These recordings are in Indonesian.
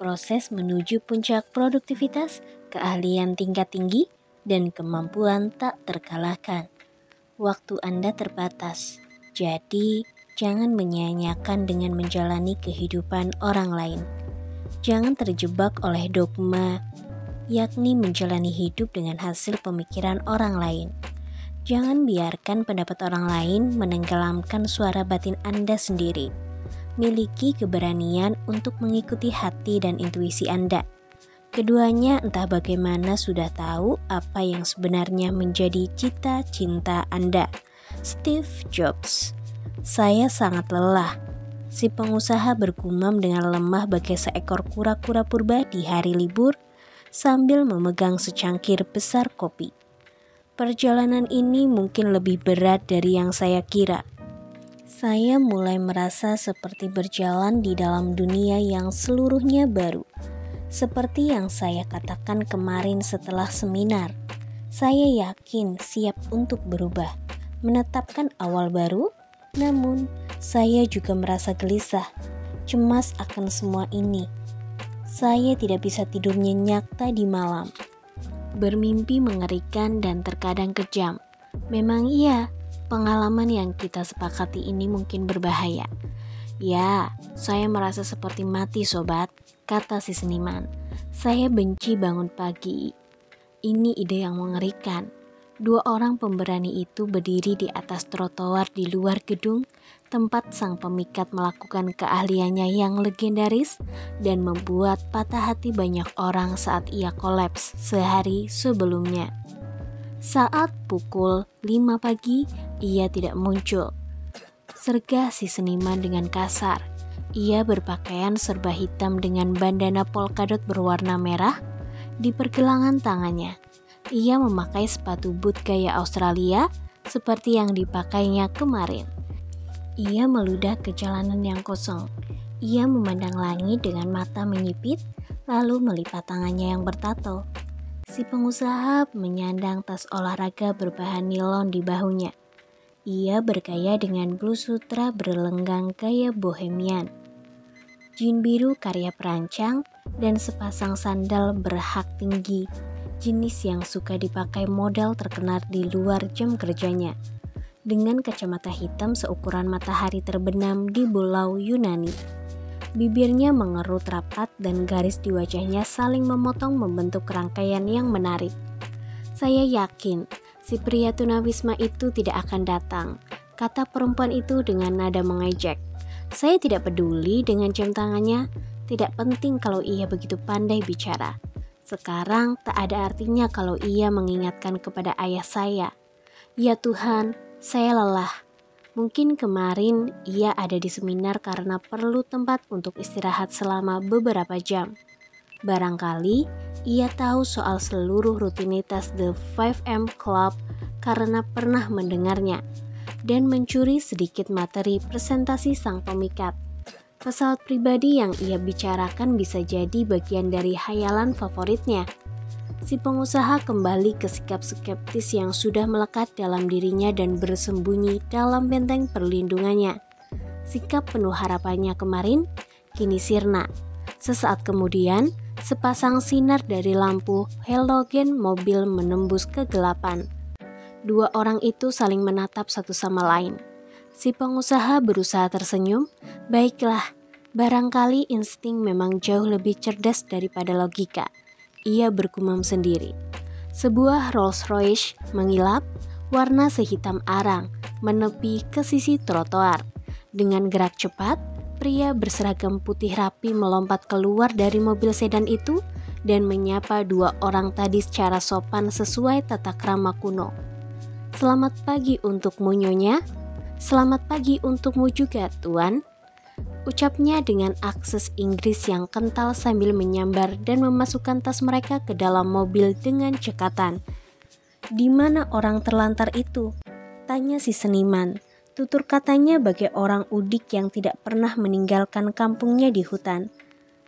proses menuju puncak produktivitas, keahlian tingkat tinggi, dan kemampuan tak terkalahkan. Waktu Anda terbatas, jadi jangan menyia-nyiakan dengan menjalani kehidupan orang lain. Jangan terjebak oleh dogma, yakni menjalani hidup dengan hasil pemikiran orang lain. Jangan biarkan pendapat orang lain menenggelamkan suara batin Anda sendiri. Miliki keberanian untuk mengikuti hati dan intuisi Anda. Keduanya entah bagaimana sudah tahu apa yang sebenarnya menjadi cita-cita Anda. Steve Jobs. Saya sangat lelah. Si pengusaha bergumam dengan lemah bagai seekor kura-kura purba di hari libur sambil memegang secangkir besar kopi. Perjalanan ini mungkin lebih berat dari yang saya kira. Saya mulai merasa seperti berjalan di dalam dunia yang seluruhnya baru. Seperti yang saya katakan kemarin setelah seminar, saya yakin siap untuk berubah, menetapkan awal baru. Namun, saya juga merasa gelisah, cemas akan semua ini. Saya tidak bisa tidur nyenyak tadi malam. Bermimpi mengerikan dan terkadang kejam. Memang iya, pengalaman yang kita sepakati ini mungkin berbahaya. Ya, saya merasa seperti mati sobat, kata si seniman. Saya benci bangun pagi. Ini ide yang mengerikan. 2 orang pemberani itu berdiri di atas trotoar di luar gedung, tempat sang pemikat melakukan keahliannya yang legendaris dan membuat patah hati banyak orang saat ia kolaps sehari sebelumnya. Saat pukul 5 pagi, ia tidak muncul. Sergah si seniman dengan kasar. Ia berpakaian serba hitam dengan bandana polkadot berwarna merah di pergelangan tangannya. Ia memakai sepatu boot gaya Australia seperti yang dipakainya kemarin. Ia meludah ke jalanan yang kosong. Ia memandang langit dengan mata menyipit, lalu melipat tangannya yang bertato. Si pengusaha menyandang tas olahraga berbahan nilon di bahunya. Ia bergaya dengan blus sutra berlenggang gaya bohemian, jin biru karya perancang, dan sepasang sandal berhak tinggi, jenis yang suka dipakai model terkenal di luar jam kerjanya, dengan kacamata hitam seukuran matahari terbenam di pulau Yunani. Bibirnya mengerut rapat dan garis di wajahnya saling memotong membentuk rangkaian yang menarik. Saya yakin si pria tunawisma itu tidak akan datang, kata perempuan itu dengan nada mengejek. Saya tidak peduli dengan jam tangannya, tidak penting kalau ia begitu pandai bicara. Sekarang tak ada artinya kalau ia mengingatkan kepada ayah saya. Ya Tuhan, saya lelah. Mungkin kemarin ia ada di seminar karena perlu tempat untuk istirahat selama beberapa jam. Barangkali ia tahu soal seluruh rutinitas The 5M Club karena pernah mendengarnya dan mencuri sedikit materi presentasi sang pemikat. Pesawat pribadi yang ia bicarakan bisa jadi bagian dari hayalan favoritnya. Si pengusaha kembali ke sikap skeptis yang sudah melekat dalam dirinya dan bersembunyi dalam benteng perlindungannya. Sikap penuh harapannya kemarin kini sirna. Sesaat kemudian, sepasang sinar dari lampu halogen mobil menembus kegelapan. 2 orang itu saling menatap satu sama lain. Si pengusaha berusaha tersenyum. Baiklah, barangkali insting memang jauh lebih cerdas daripada logika. Ia bergumam sendiri. Sebuah Rolls Royce mengilap, warna sehitam arang, menepi ke sisi trotoar. Dengan gerak cepat, pria berseragam putih rapi melompat keluar dari mobil sedan itu dan menyapa 2 orang tadi secara sopan sesuai tata krama kuno. Selamat pagi untukmu, Nyonya. Selamat pagi untukmu juga, Tuan. Ucapnya dengan akses Inggris yang kental sambil menyambar dan memasukkan tas mereka ke dalam mobil dengan cekatan. Di mana orang terlantar itu? Tanya si seniman. Tutur katanya bagai orang udik yang tidak pernah meninggalkan kampungnya di hutan.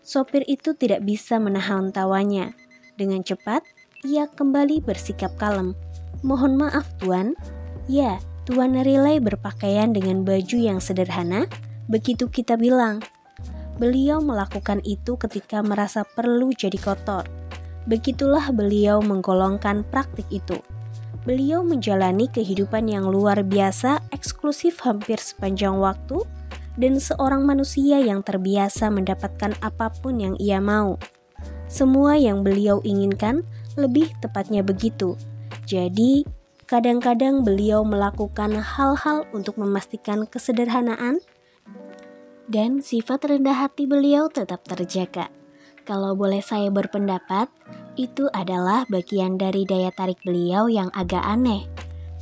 Sopir itu tidak bisa menahan tawanya. Dengan cepat, ia kembali bersikap kalem. Mohon maaf, Tuan. Ya, Tuan Riley berpakaian dengan baju yang sederhana, begitu kita bilang. Beliau melakukan itu ketika merasa perlu jadi kotor. Begitulah beliau menggolongkan praktik itu. Beliau menjalani kehidupan yang luar biasa, eksklusif hampir sepanjang waktu, dan seorang manusia yang terbiasa mendapatkan apapun yang ia mau. Semua yang beliau inginkan, lebih tepatnya begitu. Jadi, kadang-kadang beliau melakukan hal-hal untuk memastikan kesederhanaan, dan sifat rendah hati beliau tetap terjaga. Kalau boleh saya berpendapat, itu adalah bagian dari daya tarik beliau yang agak aneh.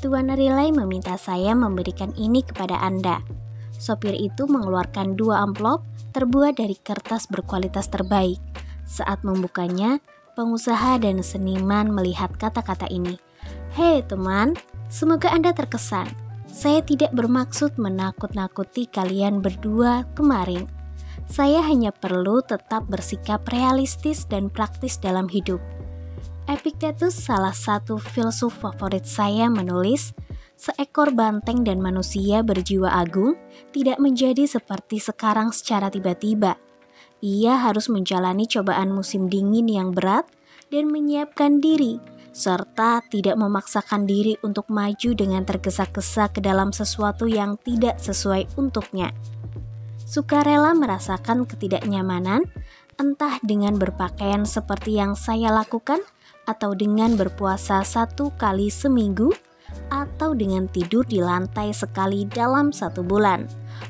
Tuan Riley meminta saya memberikan ini kepada Anda. Sopir itu mengeluarkan 2 amplop terbuat dari kertas berkualitas terbaik. Saat membukanya, pengusaha dan seniman melihat kata-kata ini. "Hei teman, semoga Anda terkesan. Saya tidak bermaksud menakut-nakuti kalian berdua kemarin. Saya hanya perlu tetap bersikap realistis dan praktis dalam hidup." Epictetus, salah satu filsuf favorit saya, menulis, "Seekor banteng dan manusia berjiwa agung tidak menjadi seperti sekarang secara tiba-tiba. Ia harus menjalani cobaan musim dingin yang berat dan menyiapkan diri, serta tidak memaksakan diri untuk maju dengan tergesa-gesa ke dalam sesuatu yang tidak sesuai untuknya. Sukarela merasakan ketidaknyamanan, entah dengan berpakaian seperti yang saya lakukan, atau dengan berpuasa 1 kali seminggu, atau dengan tidur di lantai sekali dalam 1 bulan,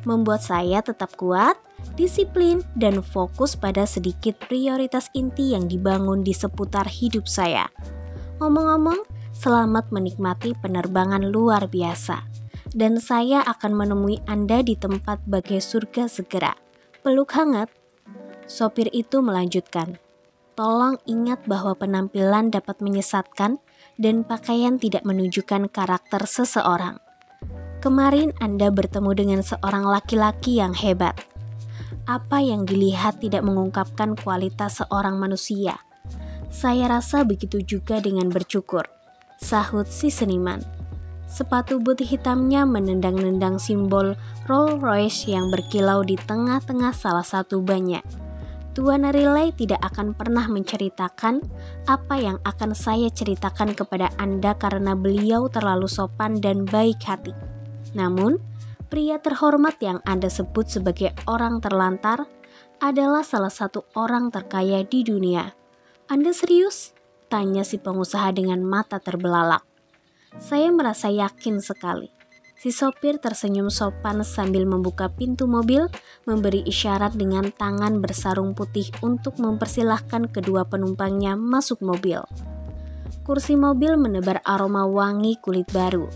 membuat saya tetap kuat, disiplin, dan fokus pada sedikit prioritas inti yang dibangun di seputar hidup saya. Ngomong-ngomong, selamat menikmati penerbangan luar biasa. Dan saya akan menemui Anda di tempat bagai surga segera. Peluk hangat." Sopir itu melanjutkan, "Tolong ingat bahwa penampilan dapat menyesatkan dan pakaian tidak menunjukkan karakter seseorang. Kemarin Anda bertemu dengan seorang laki-laki yang hebat. Apa yang dilihat tidak mengungkapkan kualitas seorang manusia. Saya rasa begitu juga dengan bercukur," sahut si seniman. Sepatu boot hitamnya menendang-nendang simbol Rolls-Royce yang berkilau di tengah-tengah salah satu bannya. Tuan Riley tidak akan pernah menceritakan apa yang akan saya ceritakan kepada Anda karena beliau terlalu sopan dan baik hati. Namun, pria terhormat yang Anda sebut sebagai orang terlantar adalah salah satu orang terkaya di dunia. "Anda serius?" tanya si pengusaha dengan mata terbelalak. Saya merasa yakin sekali. Si sopir tersenyum sopan sambil membuka pintu mobil, memberi isyarat dengan tangan bersarung putih untuk mempersilahkan kedua penumpangnya masuk mobil. Kursi mobil menebar aroma wangi kulit baru.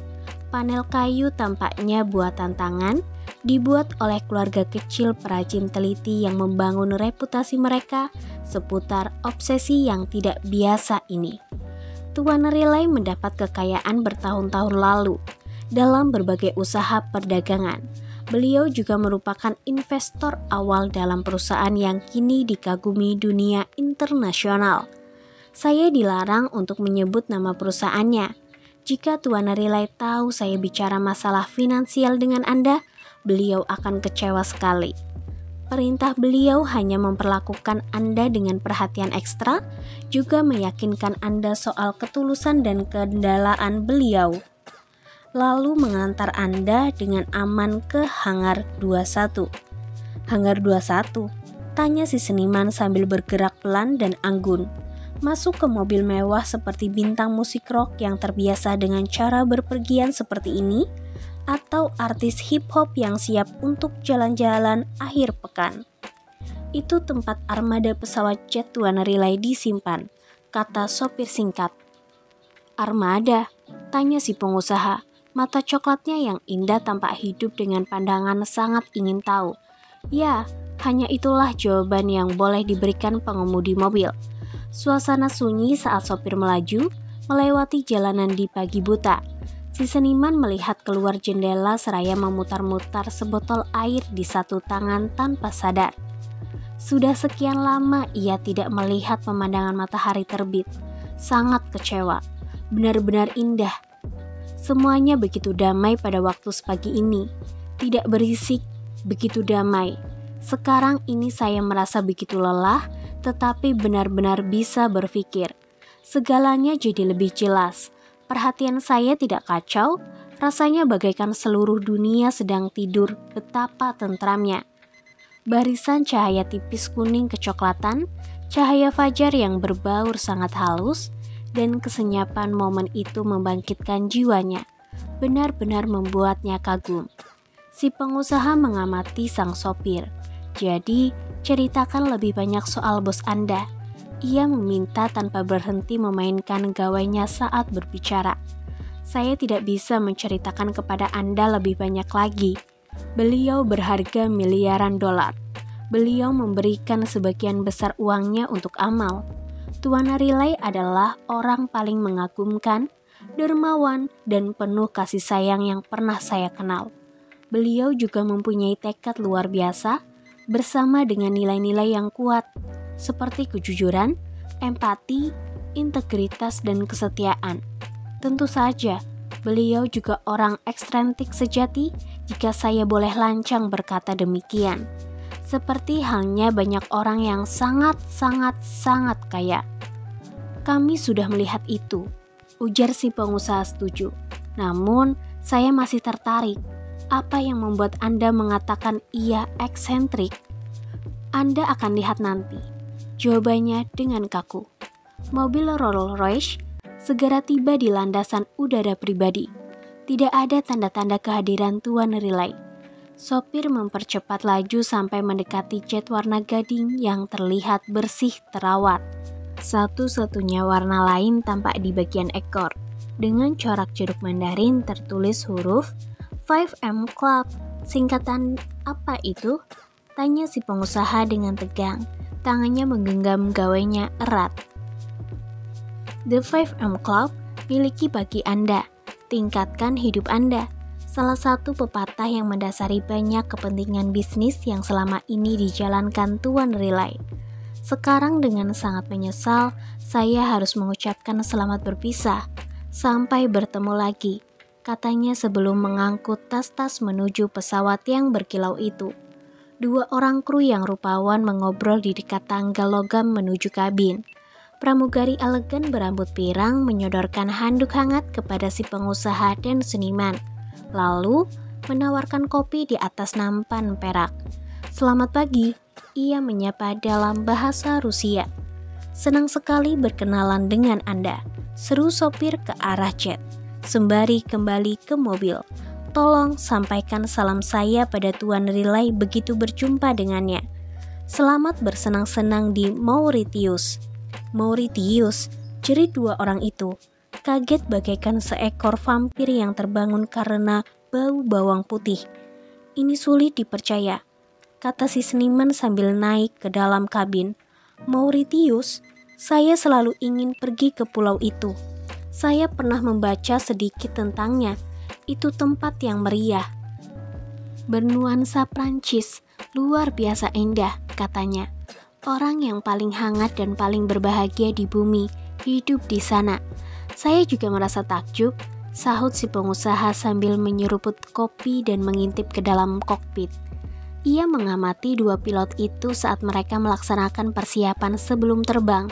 Panel kayu tampaknya buatan tangan, dibuat oleh keluarga kecil perajin teliti yang membangun reputasi mereka seputar obsesi yang tidak biasa ini. Tuan Riley mendapat kekayaan bertahun-tahun lalu dalam berbagai usaha perdagangan. Beliau juga merupakan investor awal dalam perusahaan yang kini dikagumi dunia internasional. Saya dilarang untuk menyebut nama perusahaannya. Jika Tuan Riley tahu saya bicara masalah finansial dengan Anda, beliau akan kecewa sekali. Perintah beliau hanya memperlakukan Anda dengan perhatian ekstra, juga meyakinkan Anda soal ketulusan dan keandalan beliau, lalu mengantar Anda dengan aman ke Hangar 21. "Hangar 21?" tanya si seniman sambil bergerak pelan dan anggun. Masuk ke mobil mewah seperti bintang musik rock yang terbiasa dengan cara berpergian seperti ini, atau artis hip-hop yang siap untuk jalan-jalan akhir pekan. "Itu tempat armada pesawat jet Tuan Riley disimpan," kata sopir singkat. "Armada?" tanya si pengusaha. Mata coklatnya yang indah tampak hidup dengan pandangan sangat ingin tahu. "Ya, hanya itulah jawaban yang boleh diberikan pengemudi mobil." Suasana sunyi saat sopir melaju, melewati jalanan di pagi buta. Si seniman melihat keluar jendela seraya memutar-mutar sebotol air di satu tangan tanpa sadar. Sudah sekian lama ia tidak melihat pemandangan matahari terbit. Sangat kecewa. Benar-benar indah. Semuanya begitu damai pada waktu sepagi ini. Tidak berisik, begitu damai. Sekarang ini saya merasa begitu lelah, tetapi benar-benar bisa berpikir. Segalanya jadi lebih jelas. Perhatian saya tidak kacau, rasanya bagaikan seluruh dunia sedang tidur betapa tentramnya. Barisan cahaya tipis kuning kecoklatan, cahaya fajar yang berbaur sangat halus, dan kesenyapan momen itu membangkitkan jiwanya. Benar-benar membuatnya kagum. Si pengusaha mengamati sang sopir. Jadi, ceritakan lebih banyak soal bos Anda. Ia meminta tanpa berhenti memainkan gawainya saat berbicara. Saya tidak bisa menceritakan kepada Anda lebih banyak lagi. Beliau berharga miliaran dolar. Beliau memberikan sebagian besar uangnya untuk amal. Tuan Riley adalah orang paling mengagumkan, dermawan, dan penuh kasih sayang yang pernah saya kenal. Beliau juga mempunyai tekad luar biasa, bersama dengan nilai-nilai yang kuat, seperti kejujuran, empati, integritas, dan kesetiaan. Tentu saja, beliau juga orang ekstrentik sejati jika saya boleh lancang berkata demikian. Seperti halnya banyak orang yang sangat kaya. Kami sudah melihat itu, ujar si pengusaha setuju. Namun, saya masih tertarik. Apa yang membuat Anda mengatakan ia eksentrik? Anda akan lihat nanti. Jawabannya dengan kaku. Mobil Rolls Royce segera tiba di landasan udara pribadi. Tidak ada tanda-tanda kehadiran Tuan Riley. Sopir mempercepat laju sampai mendekati jet warna gading yang terlihat bersih terawat. Satu-satunya warna lain tampak di bagian ekor. Dengan corak jeruk Mandarin tertulis huruf 5M Club. Singkatan apa itu? Tanya si pengusaha dengan tegang. Tangannya menggenggam gawainya erat. The 5M Club miliki bagi Anda. Tingkatkan hidup Anda. Salah satu pepatah yang mendasari banyak kepentingan bisnis yang selama ini dijalankan Tuan Riley. Sekarang dengan sangat menyesal, saya harus mengucapkan selamat berpisah. Sampai bertemu lagi, katanya sebelum mengangkut tas-tas menuju pesawat yang berkilau itu. Dua orang kru yang rupawan mengobrol di dekat tangga logam menuju kabin. Pramugari elegan berambut pirang menyodorkan handuk hangat kepada si pengusaha dan seniman. Lalu menawarkan kopi di atas nampan perak. Selamat pagi, ia menyapa dalam bahasa Rusia. Senang sekali berkenalan dengan Anda, seru sopir ke arah jet. Sembari kembali ke mobil. Tolong sampaikan salam saya pada Tuan Riley begitu berjumpa dengannya. Selamat bersenang-senang di Mauritius. Mauritius, jerit dua orang itu. Kaget bagaikan seekor vampir yang terbangun karena bau bawang putih. Ini sulit dipercaya, kata si seniman sambil naik ke dalam kabin. Mauritius, saya selalu ingin pergi ke pulau itu. Saya pernah membaca sedikit tentangnya. Itu tempat yang meriah. Bernuansa Prancis, luar biasa indah, katanya. Orang yang paling hangat dan paling berbahagia di bumi hidup di sana. Saya juga merasa takjub, sahut si pengusaha sambil menyeruput kopi dan mengintip ke dalam kokpit. Ia mengamati dua pilot itu saat mereka melaksanakan persiapan sebelum terbang.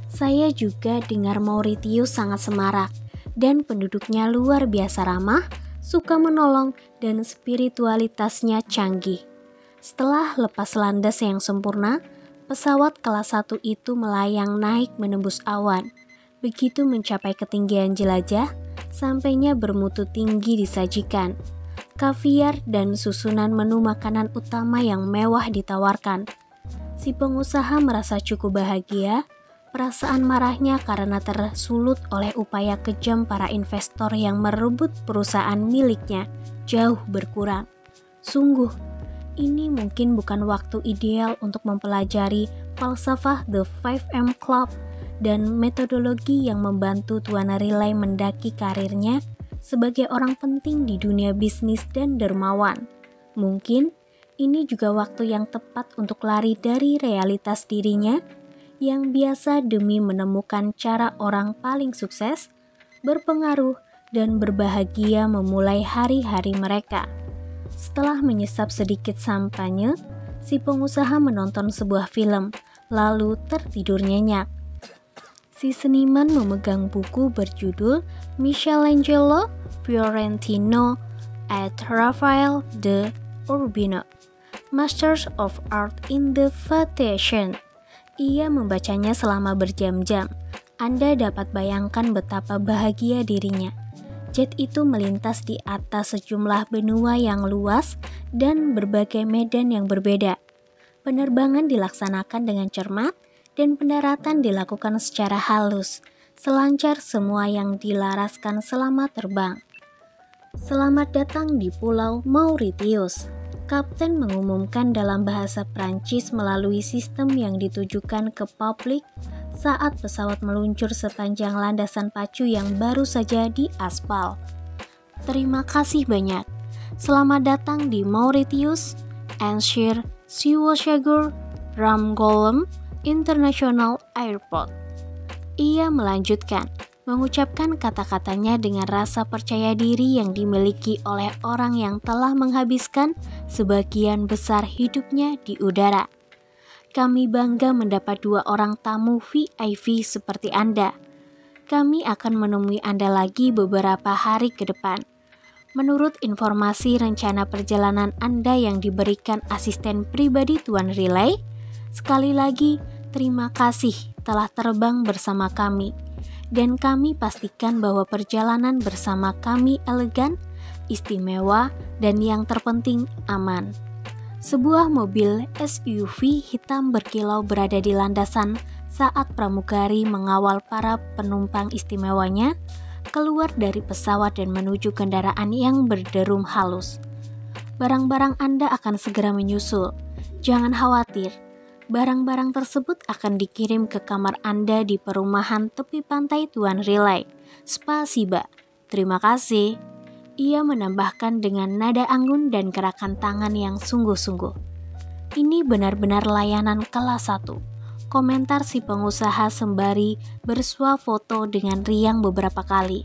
Saya juga dengar Mauritius sangat semarak dan penduduknya luar biasa ramah, suka menolong, dan spiritualitasnya canggih. Setelah lepas landas yang sempurna, pesawat kelas 1 itu melayang naik menembus awan. Begitu mencapai ketinggian jelajah, sampainya bermutu tinggi disajikan. Kaviar dan susunan menu makanan utama yang mewah ditawarkan. Si pengusaha merasa cukup bahagia. Perasaan marahnya karena tersulut oleh upaya kejam para investor yang merebut perusahaan miliknya jauh berkurang. Sungguh, ini mungkin bukan waktu ideal untuk mempelajari falsafah The 5M Club dan metodologi yang membantu Tuan Riley mendaki karirnya sebagai orang penting di dunia bisnis dan dermawan. Mungkin ini juga waktu yang tepat untuk lari dari realitas dirinya yang biasa demi menemukan cara orang paling sukses, berpengaruh, dan berbahagia memulai hari-hari mereka. Setelah menyesap sedikit sampanye, Si pengusaha menonton sebuah film, lalu tertidur nyenyak. Si seniman memegang buku berjudul Michelangelo Fiorentino et Raphael de Urbino, Masters of Art in the Venetian. Ia membacanya selama berjam-jam. Anda dapat bayangkan betapa bahagia dirinya. Jet itu melintas di atas sejumlah benua yang luas dan berbagai medan yang berbeda. Penerbangan dilaksanakan dengan cermat dan pendaratan dilakukan secara halus, selancar semua yang dilaraskan selama terbang. Selamat datang di Pulau Mauritius, Kapten mengumumkan dalam bahasa Prancis melalui sistem yang ditujukan ke publik saat pesawat meluncur sepanjang landasan pacu yang baru saja diaspal. Terima kasih banyak. Selamat datang di Mauritius, Anshir Siwashagur Ramgolem International Airport. Ia melanjutkan, mengucapkan kata-katanya dengan rasa percaya diri yang dimiliki oleh orang yang telah menghabiskan sebagian besar hidupnya di udara. Kami bangga mendapat 2 orang tamu VIP seperti Anda. Kami akan menemui Anda lagi beberapa hari ke depan. Menurut informasi rencana perjalanan Anda yang diberikan asisten pribadi Tuan Riley, sekali lagi terima kasih telah terbang bersama kami. Dan kami pastikan bahwa perjalanan bersama kami elegan, istimewa, dan yang terpenting aman. Sebuah mobil SUV hitam berkilau berada di landasan saat pramugari mengawal para penumpang istimewanya keluar dari pesawat dan menuju kendaraan yang berderum halus. Barang-barang Anda akan segera menyusul. Jangan khawatir, barang-barang tersebut akan dikirim ke kamar Anda di perumahan tepi pantai Tuan Riley. Spasiba. Terima kasih. Ia menambahkan dengan nada anggun dan gerakan tangan yang sungguh-sungguh. Ini benar-benar layanan kelas 1. Komentar si pengusaha sembari bersuah foto dengan riang beberapa kali.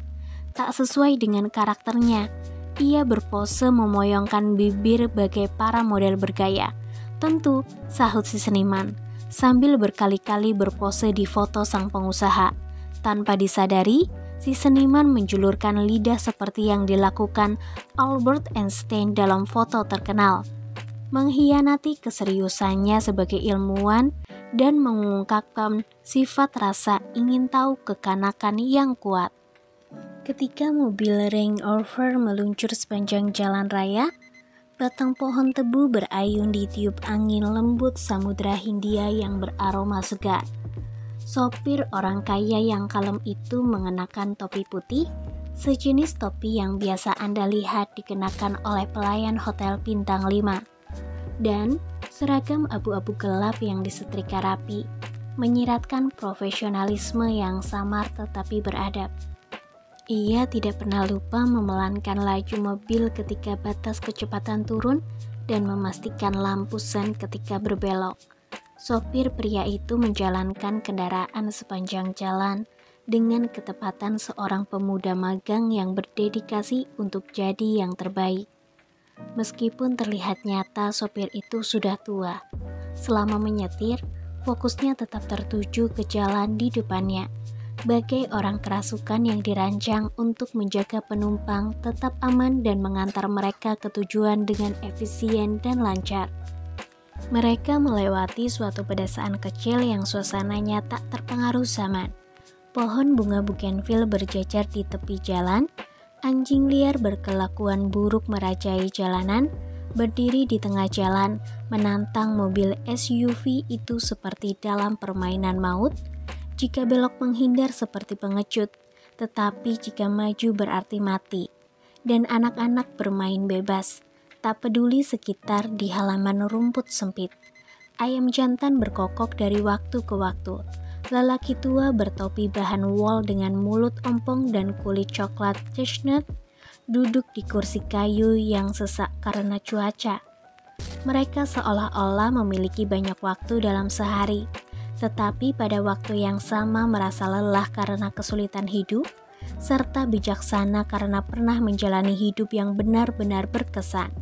Tak sesuai dengan karakternya, ia berpose memoyongkan bibir bagai para model bergaya. Tentu, sahut si seniman, sambil berkali-kali berpose di foto sang pengusaha. Tanpa disadari, si seniman menjulurkan lidah seperti yang dilakukan Albert Einstein dalam foto terkenal, mengkhianati keseriusannya sebagai ilmuwan dan mengungkapkan sifat rasa ingin tahu kekanakan yang kuat. Ketika mobil Range Rover meluncur sepanjang jalan raya, batang pohon tebu berayun ditiup angin lembut Samudra Hindia yang beraroma segar. Sopir orang kaya yang kalem itu mengenakan topi putih, sejenis topi yang biasa Anda lihat dikenakan oleh pelayan hotel bintang 5, dan seragam abu-abu gelap yang disetrika rapi, menyiratkan profesionalisme yang samar tetapi beradab. Ia tidak pernah lupa memelankan laju mobil ketika batas kecepatan turun dan memastikan lampu sen ketika berbelok. Sopir pria itu menjalankan kendaraan sepanjang jalan dengan ketepatan seorang pemuda magang yang berdedikasi untuk jadi yang terbaik. Meskipun terlihat nyata sopir itu sudah tua, selama menyetir, fokusnya tetap tertuju ke jalan di depannya, bagai orang kerasukan yang dirancang untuk menjaga penumpang tetap aman dan mengantar mereka ke tujuan dengan efisien dan lancar. Mereka melewati suatu pedesaan kecil yang suasananya tak terpengaruh zaman. Pohon bunga bugenvil berjajar di tepi jalan, anjing liar berkelakuan buruk merajai jalanan, berdiri di tengah jalan, menantang mobil SUV itu seperti dalam permainan maut. Jika belok menghindar seperti pengecut, tetapi jika maju berarti mati. Dan anak-anak bermain bebas, tak peduli sekitar di halaman rumput sempit. Ayam jantan berkokok dari waktu ke waktu. Lelaki tua bertopi bahan wol dengan mulut ompong dan kulit coklat chestnut duduk di kursi kayu yang sesak karena cuaca. Mereka seolah-olah memiliki banyak waktu dalam sehari, tetapi pada waktu yang sama merasa lelah karena kesulitan hidup, serta bijaksana karena pernah menjalani hidup yang benar-benar berkesan.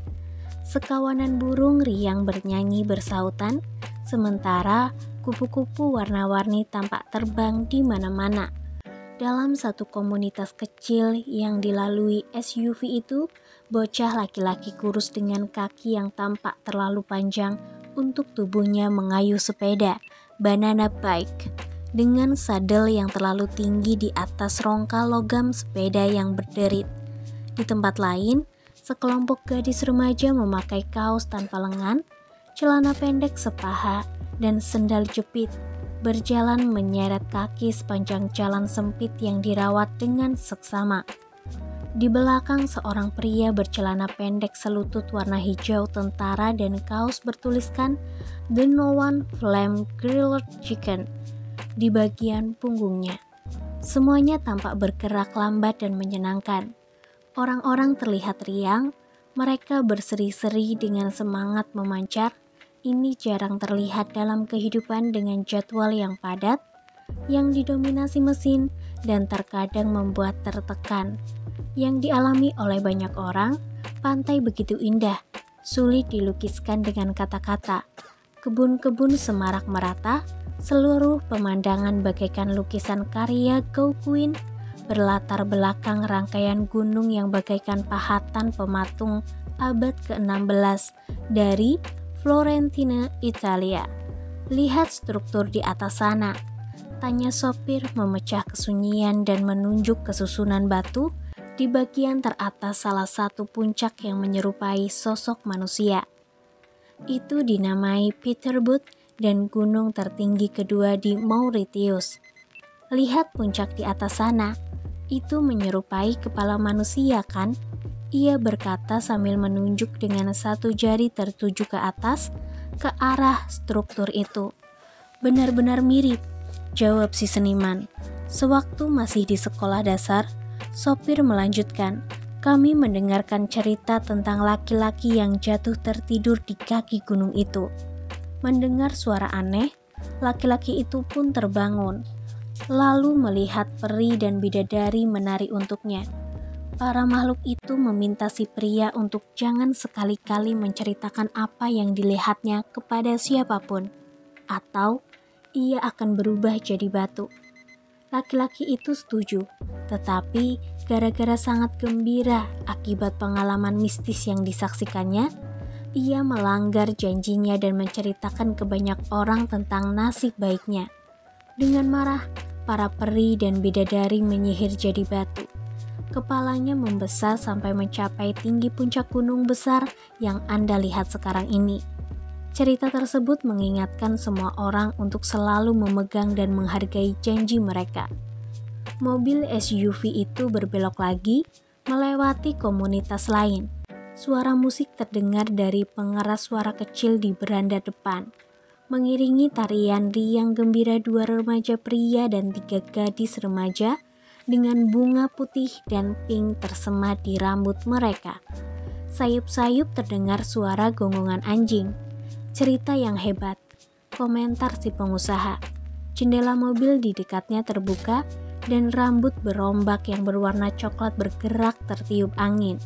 Sekawanan burung riang bernyanyi bersautan, sementara kupu-kupu warna-warni tampak terbang di mana-mana. Dalam satu komunitas kecil yang dilalui SUV itu, bocah laki-laki kurus dengan kaki yang tampak terlalu panjang untuk tubuhnya mengayuh sepeda, banana bike, dengan sadel yang terlalu tinggi di atas rongga logam sepeda yang berderit. Di tempat lain, sekelompok gadis remaja memakai kaos tanpa lengan, celana pendek sepaha, dan sendal jepit, berjalan menyeret kaki sepanjang jalan sempit yang dirawat dengan seksama. Di belakang seorang pria bercelana pendek selutut warna hijau tentara dan kaos bertuliskan "The No One Flame Grilled Chicken" di bagian punggungnya. Semuanya tampak bergerak lambat dan menyenangkan. Orang-orang terlihat riang, mereka berseri-seri dengan semangat memancar. Ini jarang terlihat dalam kehidupan dengan jadwal yang padat, yang didominasi mesin dan terkadang membuat tertekan. Yang dialami oleh banyak orang, pantai begitu indah, sulit dilukiskan dengan kata-kata. Kebun-kebun semarak merata, seluruh pemandangan bagaikan lukisan karya Gauguin, berlatar belakang rangkaian gunung yang bagaikan pahatan pematung abad ke-16 dari Florentina, Italia. "Lihat struktur di atas sana," tanya sopir memecah kesunyian dan menunjuk ke susunan batu di bagian teratas salah satu puncak yang menyerupai sosok manusia. Itu dinamai Peterbut dan gunung tertinggi kedua di Mauritius. "Lihat puncak di atas sana, itu menyerupai kepala manusia kan?" Ia berkata sambil menunjuk dengan satu jari tertuju ke atas, ke arah struktur itu. "Benar-benar mirip," jawab si seniman. Sewaktu masih di sekolah dasar, sopir melanjutkan, "Kami mendengarkan cerita tentang laki-laki yang jatuh tertidur di kaki gunung itu. Mendengar suara aneh, laki-laki itu pun terbangun, lalu melihat peri dan bidadari menari untuknya. Para makhluk itu meminta si pria untuk jangan sekali-kali menceritakan apa yang dilihatnya kepada siapapun, atau ia akan berubah jadi batu. Laki-laki itu setuju, tetapi gara-gara sangat gembira akibat pengalaman mistis yang disaksikannya, ia melanggar janjinya dan menceritakan ke banyak orang tentang nasib baiknya. Dengan marah, para peri dan bidadari menyihir jadi batu. Kepalanya membesar sampai mencapai tinggi puncak gunung besar yang Anda lihat sekarang ini. Cerita tersebut mengingatkan semua orang untuk selalu memegang dan menghargai janji mereka. Mobil SUV itu berbelok lagi, melewati komunitas lain. Suara musik terdengar dari pengeras suara kecil di beranda depan, mengiringi tarian riang gembira dua remaja pria dan tiga gadis remaja dengan bunga putih dan pink tersemat di rambut mereka. Sayup-sayup terdengar suara gonggongan anjing. "Cerita yang hebat," komentar si pengusaha. Jendela mobil di dekatnya terbuka dan rambut berombak yang berwarna coklat bergerak tertiup angin.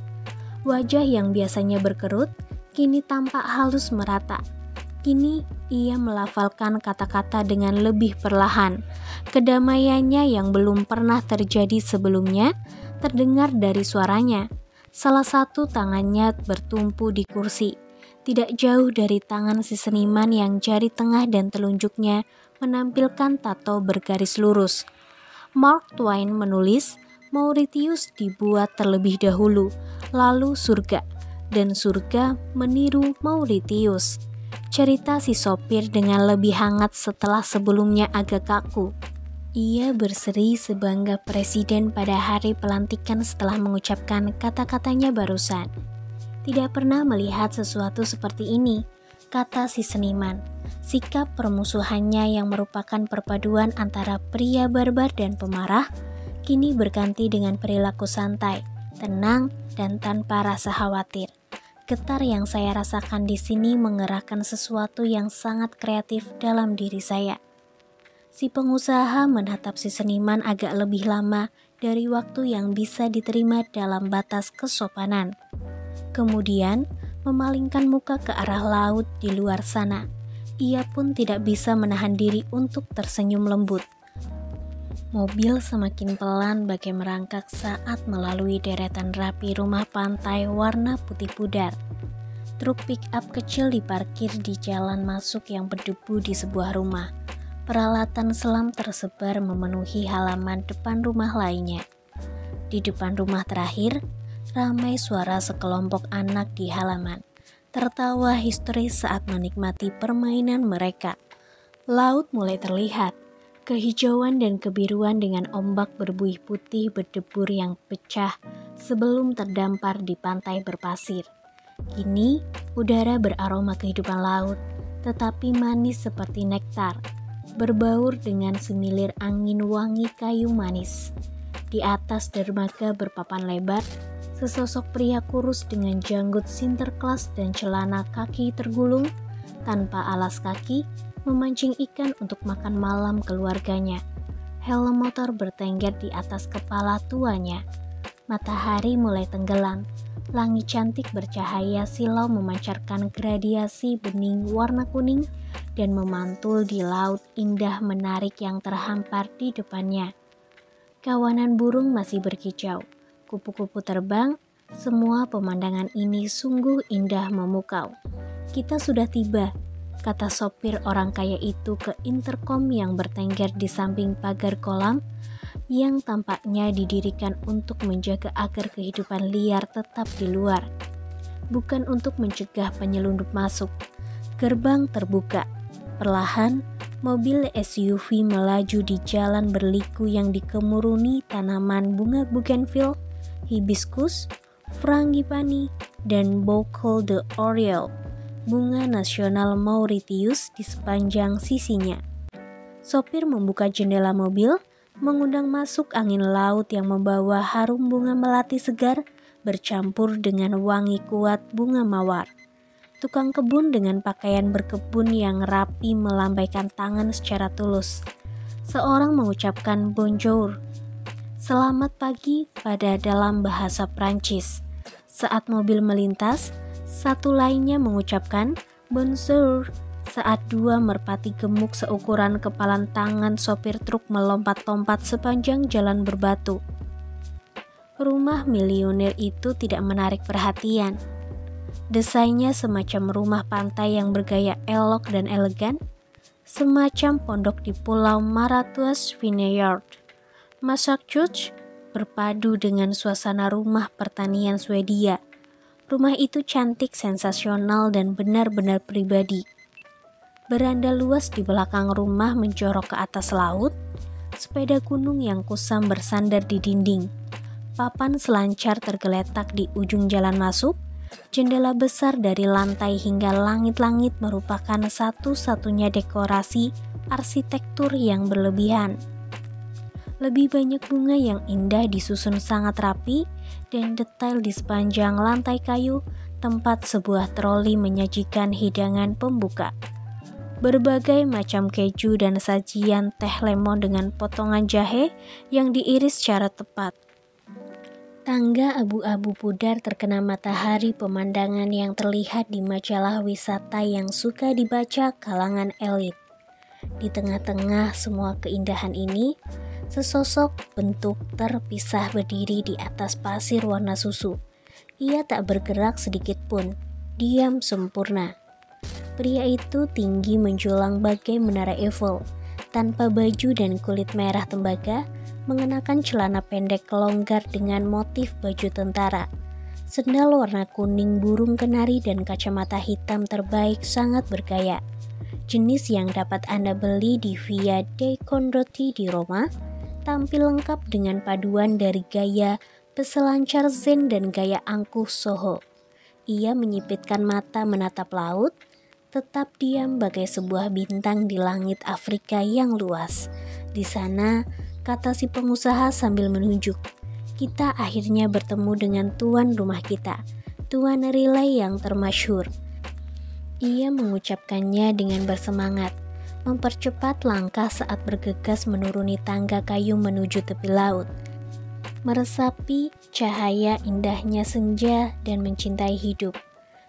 Wajah yang biasanya berkerut kini tampak halus merata. Kini ia melafalkan kata-kata dengan lebih perlahan. Kedamaiannya yang belum pernah terjadi sebelumnya terdengar dari suaranya. Salah satu tangannya bertumpu di kursi, tidak jauh dari tangan si seniman yang jari tengah dan telunjuknya menampilkan tato bergaris lurus. Mark Twain menulis, Mauritius dibuat terlebih dahulu, lalu surga, dan surga meniru Mauritius. Cerita si sopir dengan lebih hangat setelah sebelumnya agak kaku. Ia berseri sebangga presiden pada hari pelantikan setelah mengucapkan kata-katanya barusan. "Tidak pernah melihat sesuatu seperti ini," kata si seniman. Sikap permusuhannya yang merupakan perpaduan antara pria barbar dan pemarah, kini berganti dengan perilaku santai, tenang, dan tanpa rasa khawatir. Getar yang saya rasakan di sini mengerahkan sesuatu yang sangat kreatif dalam diri saya. Si pengusaha menatap si seniman agak lebih lama dari waktu yang bisa diterima dalam batas kesopanan. Kemudian, memalingkan muka ke arah laut di luar sana. Ia pun tidak bisa menahan diri untuk tersenyum lembut. Mobil semakin pelan bagai merangkak saat melalui deretan rapi rumah pantai warna putih pudar. Truk pick-up kecil diparkir di jalan masuk yang berdebu di sebuah rumah. Peralatan selam tersebar memenuhi halaman depan rumah lainnya. Di depan rumah terakhir, ramai suara sekelompok anak di halaman, tertawa histeris saat menikmati permainan mereka. Laut mulai terlihat, kehijauan dan kebiruan dengan ombak berbuih putih berdebur yang pecah sebelum terdampar di pantai berpasir. Kini, udara beraroma kehidupan laut, tetapi manis seperti nektar, berbaur dengan semilir angin wangi kayu manis. Di atas dermaga berpapan lebar, sesosok pria kurus dengan janggut sinterklas dan celana kaki tergulung tanpa alas kaki memancing ikan untuk makan malam keluarganya. Helm motor bertengger di atas kepala tuanya. Matahari mulai tenggelam. Langit cantik bercahaya silau memancarkan gradiasi bening warna kuning dan memantul di laut indah menarik yang terhampar di depannya. Kawanan burung masih berkicau. Kupu-kupu terbang, semua pemandangan ini sungguh indah memukau. Kita sudah tiba, kata sopir orang kaya itu ke intercom yang bertengger di samping pagar kolam yang tampaknya didirikan untuk menjaga agar kehidupan liar tetap di luar, bukan untuk mencegah penyelundup masuk. Gerbang terbuka. Perlahan, mobil SUV melaju di jalan berliku yang dikemuruni tanaman bunga bougainville, hibiscus, frangipani, dan Bouquet d'Oriole, bunga nasional Mauritius di sepanjang sisinya. Sopir membuka jendela mobil, mengundang masuk angin laut yang membawa harum bunga melati segar bercampur dengan wangi kuat bunga mawar. Tukang kebun dengan pakaian berkebun yang rapi melambaikan tangan secara tulus. Seorang mengucapkan bonjour, selamat pagi pada dalam bahasa Prancis. Saat mobil melintas, satu lainnya mengucapkan bonjour saat dua merpati gemuk seukuran kepalan tangan sopir truk melompat-lompat sepanjang jalan berbatu. Rumah miliuner itu tidak menarik perhatian. Desainnya semacam rumah pantai yang bergaya elok dan elegan, semacam pondok di pulau Maratuas Vineyard, Massachusetts, berpadu dengan suasana rumah pertanian Swedia. Rumah itu cantik, sensasional, dan benar-benar pribadi. Beranda luas di belakang rumah menjorok ke atas laut, sepeda gunung yang kusam bersandar di dinding, papan selancar tergeletak di ujung jalan masuk, jendela besar dari lantai hingga langit-langit merupakan satu-satunya dekorasi arsitektur yang berlebihan. Lebih banyak bunga yang indah disusun sangat rapi dan detail di sepanjang lantai kayu tempat sebuah troli menyajikan hidangan pembuka. Berbagai macam keju dan sajian teh lemon dengan potongan jahe yang diiris secara tepat. Tangga abu-abu pudar terkena matahari, pemandangan yang terlihat di majalah wisata yang suka dibaca kalangan elit. Di tengah-tengah semua keindahan ini, sesosok bentuk terpisah berdiri di atas pasir warna susu. Ia tak bergerak sedikit pun, diam sempurna. Pria itu tinggi menjulang bagai menara Eiffel, tanpa baju dan kulit merah tembaga, mengenakan celana pendek longgar dengan motif baju tentara, sendal warna kuning burung kenari dan kacamata hitam terbaik sangat bergaya. Jenis yang dapat Anda beli di Via dei Condotti di Roma, tampil lengkap dengan paduan dari gaya peselancar zen dan gaya angkuh Soho. Ia menyipitkan mata menatap laut, tetap diam bagai sebuah bintang di langit Afrika yang luas. Di sana, kata si pengusaha sambil menunjuk, kita akhirnya bertemu dengan tuan rumah kita, Tuan Riley yang termasyhur. Ia mengucapkannya dengan bersemangat, mempercepat langkah saat bergegas menuruni tangga kayu menuju tepi laut. Meresapi cahaya indahnya senja dan mencintai hidup.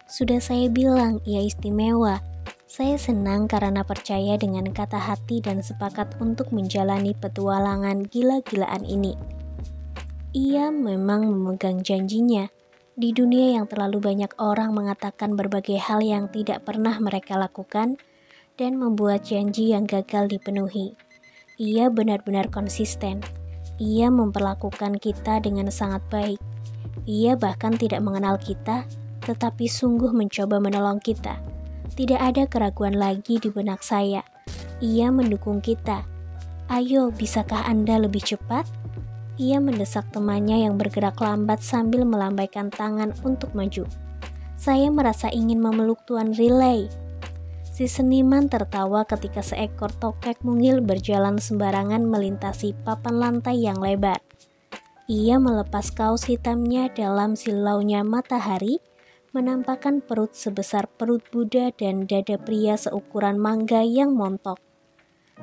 Sudah saya bilang ia istimewa. Saya senang karena percaya dengan kata hati dan sepakat untuk menjalani petualangan gila-gilaan ini. Ia memang memegang janjinya. Di dunia yang terlalu banyak orang mengatakan berbagai hal yang tidak pernah mereka lakukan dan membuat janji yang gagal dipenuhi. Ia benar-benar konsisten. Ia memperlakukan kita dengan sangat baik. Ia bahkan tidak mengenal kita, tetapi sungguh mencoba menolong kita. Tidak ada keraguan lagi di benak saya. Ia mendukung kita. Ayo, bisakah Anda lebih cepat? Ia mendesak temannya yang bergerak lambat sambil melambaikan tangan untuk maju. Saya merasa ingin memeluk Tuan Riley. Si seniman tertawa ketika seekor tokek mungil berjalan sembarangan melintasi papan lantai yang lebar. Ia melepas kaos hitamnya dalam silaunya matahari, menampakkan perut sebesar perut Buddha dan dada pria seukuran mangga yang montok.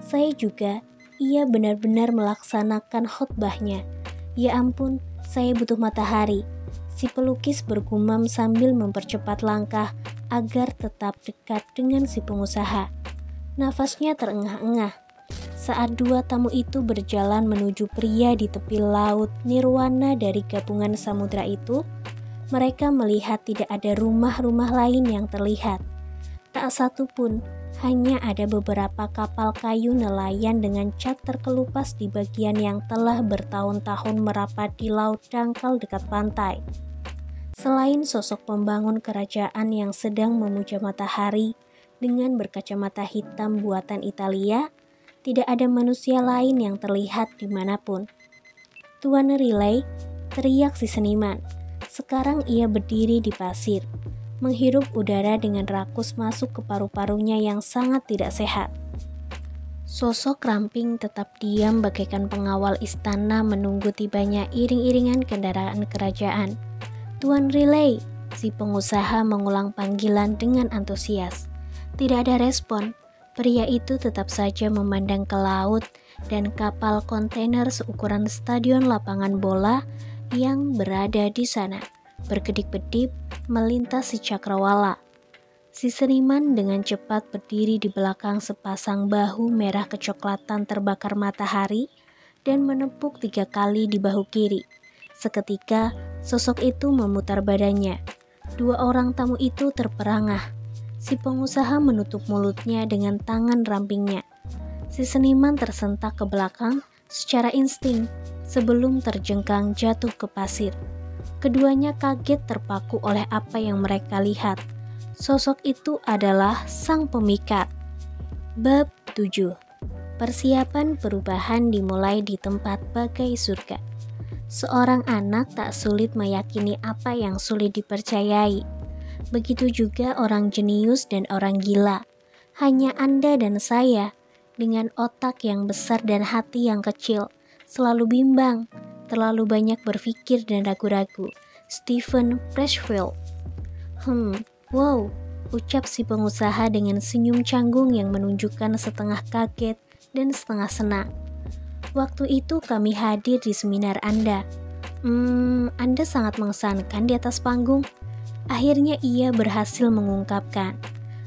Saya juga, ia benar-benar melaksanakan khotbahnya. Ya ampun, saya butuh matahari. Si pelukis bergumam sambil mempercepat langkah agar tetap dekat dengan si pengusaha. Nafasnya terengah-engah saat dua tamu itu berjalan menuju pria di tepi laut nirwana dari gabungan samudra itu. Mereka melihat tidak ada rumah-rumah lain yang terlihat. Tak satu pun, hanya ada beberapa kapal kayu nelayan dengan cat terkelupas di bagian yang telah bertahun-tahun merapat di laut dangkal dekat pantai. Selain sosok pembangun kerajaan yang sedang memuja matahari dengan berkacamata hitam buatan Italia, tidak ada manusia lain yang terlihat dimanapun. Tuan Riley, teriak si seniman. Sekarang ia berdiri di pasir, menghirup udara dengan rakus masuk ke paru-parunya yang sangat tidak sehat. Sosok ramping tetap diam bagaikan pengawal istana menunggu tibanya iring-iringan kendaraan kerajaan. Tuan Riley, si pengusaha mengulang panggilan dengan antusias. Tidak ada respon. Pria itu tetap saja memandang ke laut dan kapal kontainer seukuran stadion lapangan bola yang berada di sana, berkedip-kedip melintas si cakrawala. Si seniman dengan cepat berdiri di belakang sepasang bahu merah kecoklatan terbakar matahari dan menepuk 3 kali di bahu kiri. Seketika, sosok itu memutar badannya. 2 orang tamu itu terperangah. Si pengusaha menutup mulutnya dengan tangan rampingnya. Si seniman tersentak ke belakang secara insting sebelum terjengkang jatuh ke pasir. Keduanya kaget terpaku oleh apa yang mereka lihat. Sosok itu adalah sang pemikat. Bab 7. Persiapan perubahan dimulai di tempat bagai surga. Seorang anak tak sulit meyakini apa yang sulit dipercayai. Begitu juga orang jenius dan orang gila. Hanya Anda dan saya, dengan otak yang besar dan hati yang kecil, selalu bimbang, terlalu banyak berpikir dan ragu-ragu. Stephen Pressfield. Wow, ucap si pengusaha dengan senyum canggung yang menunjukkan setengah kaget dan setengah senang. Waktu itu kami hadir di seminar Anda. Anda sangat mengesankan di atas panggung. Akhirnya ia berhasil mengungkapkan,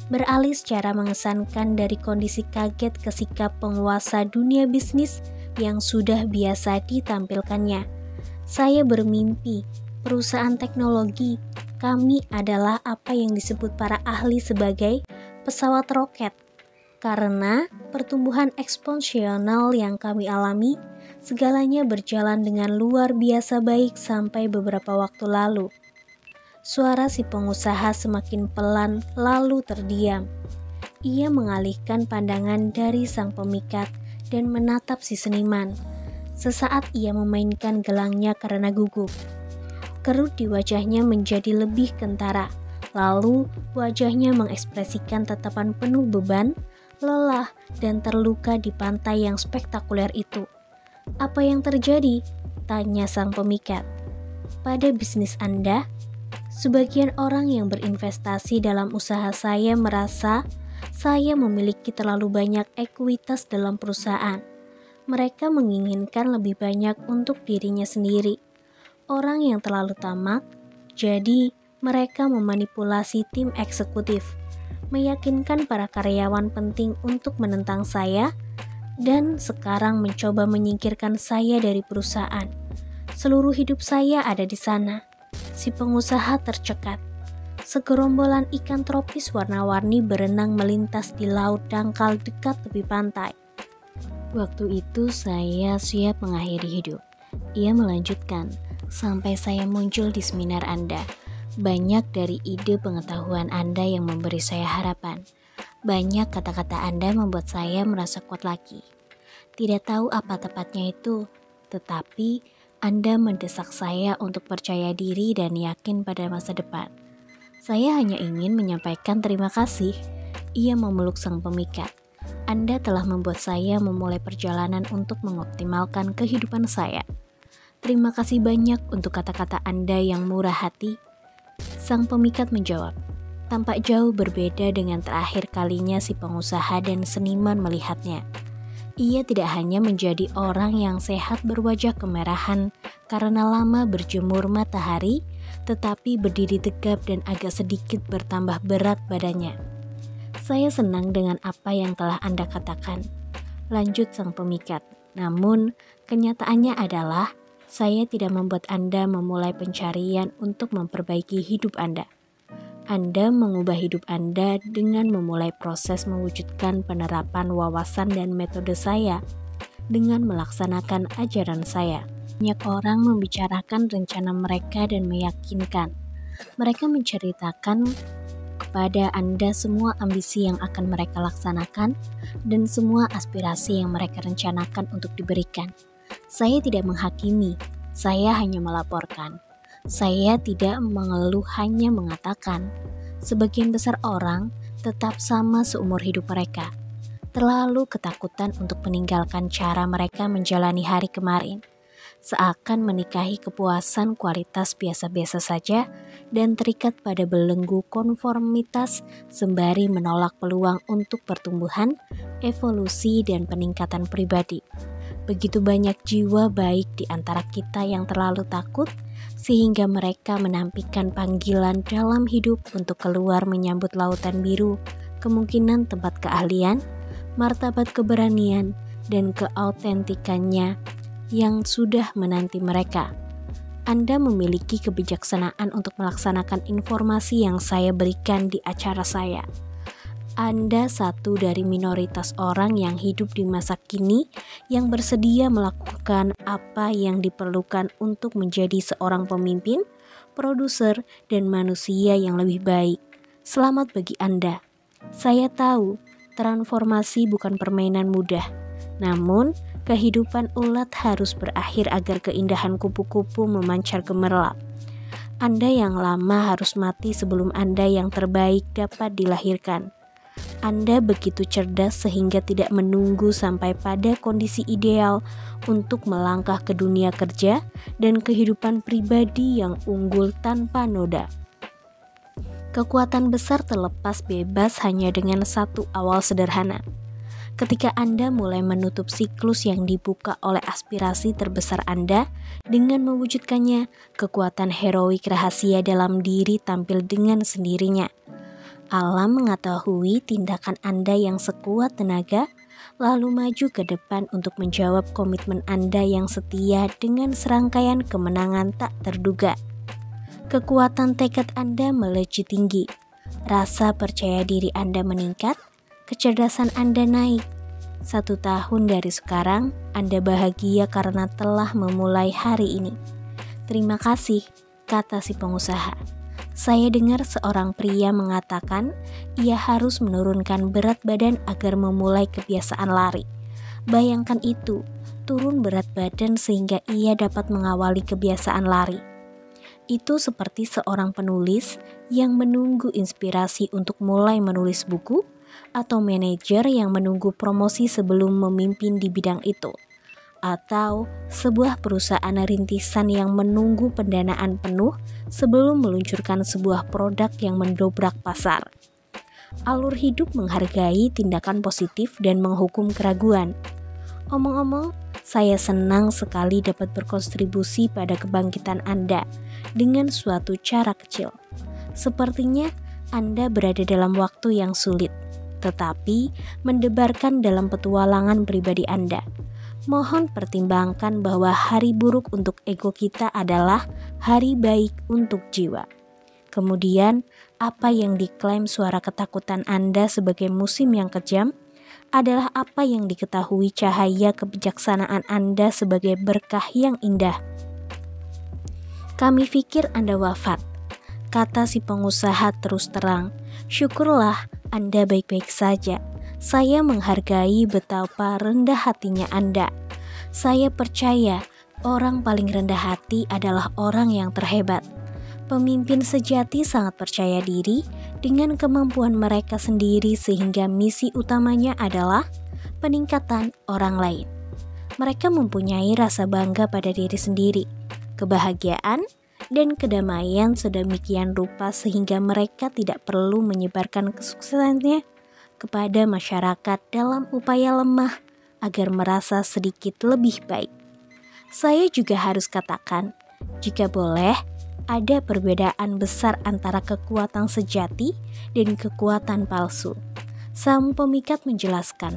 beralih secara mengesankan dari kondisi kaget ke sikap penguasa dunia bisnis yang sudah biasa ditampilkannya. Saya bermimpi, perusahaan teknologi, kami adalah apa yang disebut para ahli sebagai pesawat roket. Karena pertumbuhan eksponensial yang kami alami, segalanya berjalan dengan luar biasa baik sampai beberapa waktu lalu. Suara si pengusaha semakin pelan lalu terdiam. Ia mengalihkan pandangan dari sang pemikat dan menatap si seniman. Sesaat ia memainkan gelangnya karena gugup. Kerut di wajahnya menjadi lebih kentara. Lalu wajahnya mengekspresikan tatapan penuh beban, lelah, dan terluka di pantai yang spektakuler itu. Apa yang terjadi? Tanya sang pemikat. Pada bisnis Anda? Sebagian orang yang berinvestasi dalam usaha saya merasa saya memiliki terlalu banyak ekuitas dalam perusahaan. Mereka menginginkan lebih banyak untuk dirinya sendiri. Orang yang terlalu tamak, jadi Mereka memanipulasi tim eksekutif, meyakinkan para karyawan penting untuk menentang saya, dan sekarang mencoba menyingkirkan saya dari perusahaan. Seluruh hidup saya ada di sana. Si pengusaha tercekat. Segerombolan ikan tropis warna-warni berenang melintas di laut dangkal dekat tepi pantai. Waktu itu saya siap mengakhiri hidup. Ia melanjutkan, sampai saya muncul di seminar Anda. Banyak dari ide pengetahuan Anda yang memberi saya harapan. Banyak kata-kata Anda membuat saya merasa kuat lagi. Tidak tahu apa tepatnya itu, tetapi Anda mendesak saya untuk percaya diri dan yakin pada masa depan. Saya hanya ingin menyampaikan terima kasih. Ia memeluk sang pemikat. Anda telah membuat saya memulai perjalanan untuk mengoptimalkan kehidupan saya. Terima kasih banyak untuk kata-kata Anda yang murah hati. Sang pemikat menjawab, tampak jauh berbeda dengan terakhir kalinya si pengusaha dan seniman melihatnya. Ia tidak hanya menjadi orang yang sehat berwajah kemerahan karena lama berjemur matahari, tetapi berdiri tegap dan agak sedikit bertambah berat badannya. Saya senang dengan apa yang telah Anda katakan, lanjut sang pemikat. Namun, kenyataannya adalah saya tidak membuat Anda memulai pencarian untuk memperbaiki hidup Anda. Anda mengubah hidup Anda dengan memulai proses mewujudkan penerapan wawasan dan metode saya dengan melaksanakan ajaran saya. Banyak orang membicarakan rencana mereka dan meyakinkan. Mereka menceritakan kepada Anda semua ambisi yang akan mereka laksanakan dan semua aspirasi yang mereka rencanakan untuk diberikan. Saya tidak menghakimi, saya hanya melaporkan. Saya tidak mengeluh, hanya mengatakan. Sebagian besar orang tetap sama seumur hidup mereka. Terlalu ketakutan untuk meninggalkan cara mereka menjalani hari kemarin. Seakan menikahi kepuasan kualitas biasa-biasa saja dan terikat pada belenggu konformitas sembari menolak peluang untuk pertumbuhan, evolusi, dan peningkatan pribadi. Begitu banyak jiwa baik di antara kita yang terlalu takut sehingga mereka menampikan panggilan dalam hidup untuk keluar menyambut lautan biru, kemungkinan tempat keahlian, martabat keberanian, dan keautentikannya yang sudah menanti mereka. Anda memiliki kebijaksanaan untuk melaksanakan informasi yang saya berikan di acara saya. Anda satu dari minoritas orang yang hidup di masa kini yang bersedia melakukan apa yang diperlukan untuk menjadi seorang pemimpin, produser, dan manusia yang lebih baik. Selamat bagi Anda. Saya tahu transformasi bukan permainan mudah, namun kehidupan ulat harus berakhir agar keindahan kupu-kupu memancar gemerlap. Anda yang lama harus mati sebelum Anda yang terbaik dapat dilahirkan. Anda begitu cerdas sehingga tidak menunggu sampai pada kondisi ideal untuk melangkah ke dunia kerja dan kehidupan pribadi yang unggul tanpa noda. Kekuatan besar terlepas bebas hanya dengan satu awal sederhana. Ketika Anda mulai menutup siklus yang dibuka oleh aspirasi terbesar Anda dengan mewujudkannya, kekuatan heroik rahasia dalam diri tampil dengan sendirinya. Alam mengetahui tindakan Anda yang sekuat tenaga, lalu maju ke depan untuk menjawab komitmen Anda yang setia dengan serangkaian kemenangan tak terduga. Kekuatan tekad Anda melejit tinggi, rasa percaya diri Anda meningkat, kecerdasan Anda naik. 1 tahun dari sekarang, Anda bahagia karena telah memulai hari ini. Terima kasih, kata si pengusaha. Saya dengar seorang pria mengatakan ia harus menurunkan berat badan agar memulai kebiasaan lari. Bayangkan itu, turun berat badan sehingga ia dapat mengawali kebiasaan lari. Itu seperti seorang penulis yang menunggu inspirasi untuk mulai menulis buku, atau manajer yang menunggu promosi sebelum memimpin di bidang itu, atau sebuah perusahaan rintisan yang menunggu pendanaan penuh sebelum meluncurkan sebuah produk yang mendobrak pasar. Alur hidup menghargai tindakan positif dan menghukum keraguan. Omong-omong, Saya senang sekali dapat berkontribusi pada kebangkitan Anda dengan suatu cara kecil. Sepertinya Anda berada dalam waktu yang sulit, tetapi mendebarkan dalam petualangan pribadi Anda. Mohon pertimbangkan bahwa hari buruk untuk ego kita adalah hari baik untuk jiwa. Kemudian, apa yang diklaim suara ketakutan Anda sebagai musim yang kejam adalah apa yang diketahui cahaya kebijaksanaan Anda sebagai berkah yang indah. Kami pikir Anda wafat, kata si pengusaha terus terang. Syukurlah Anda baik-baik saja. Saya menghargai betapa rendah hatinya Anda. Saya percaya orang paling rendah hati adalah orang yang terhebat. Pemimpin sejati sangat percaya diri dengan kemampuan mereka sendiri sehingga misi utamanya adalah peningkatan orang lain. Mereka mempunyai rasa bangga pada diri sendiri, kebahagiaan, dan kedamaian sedemikian rupa sehingga mereka tidak perlu menyebarkan kesuksesannya kepada masyarakat dalam upaya lemah agar merasa sedikit lebih baik. Saya juga harus katakan, jika boleh, ada perbedaan besar antara kekuatan sejati dan kekuatan palsu. Sang pemikat menjelaskan,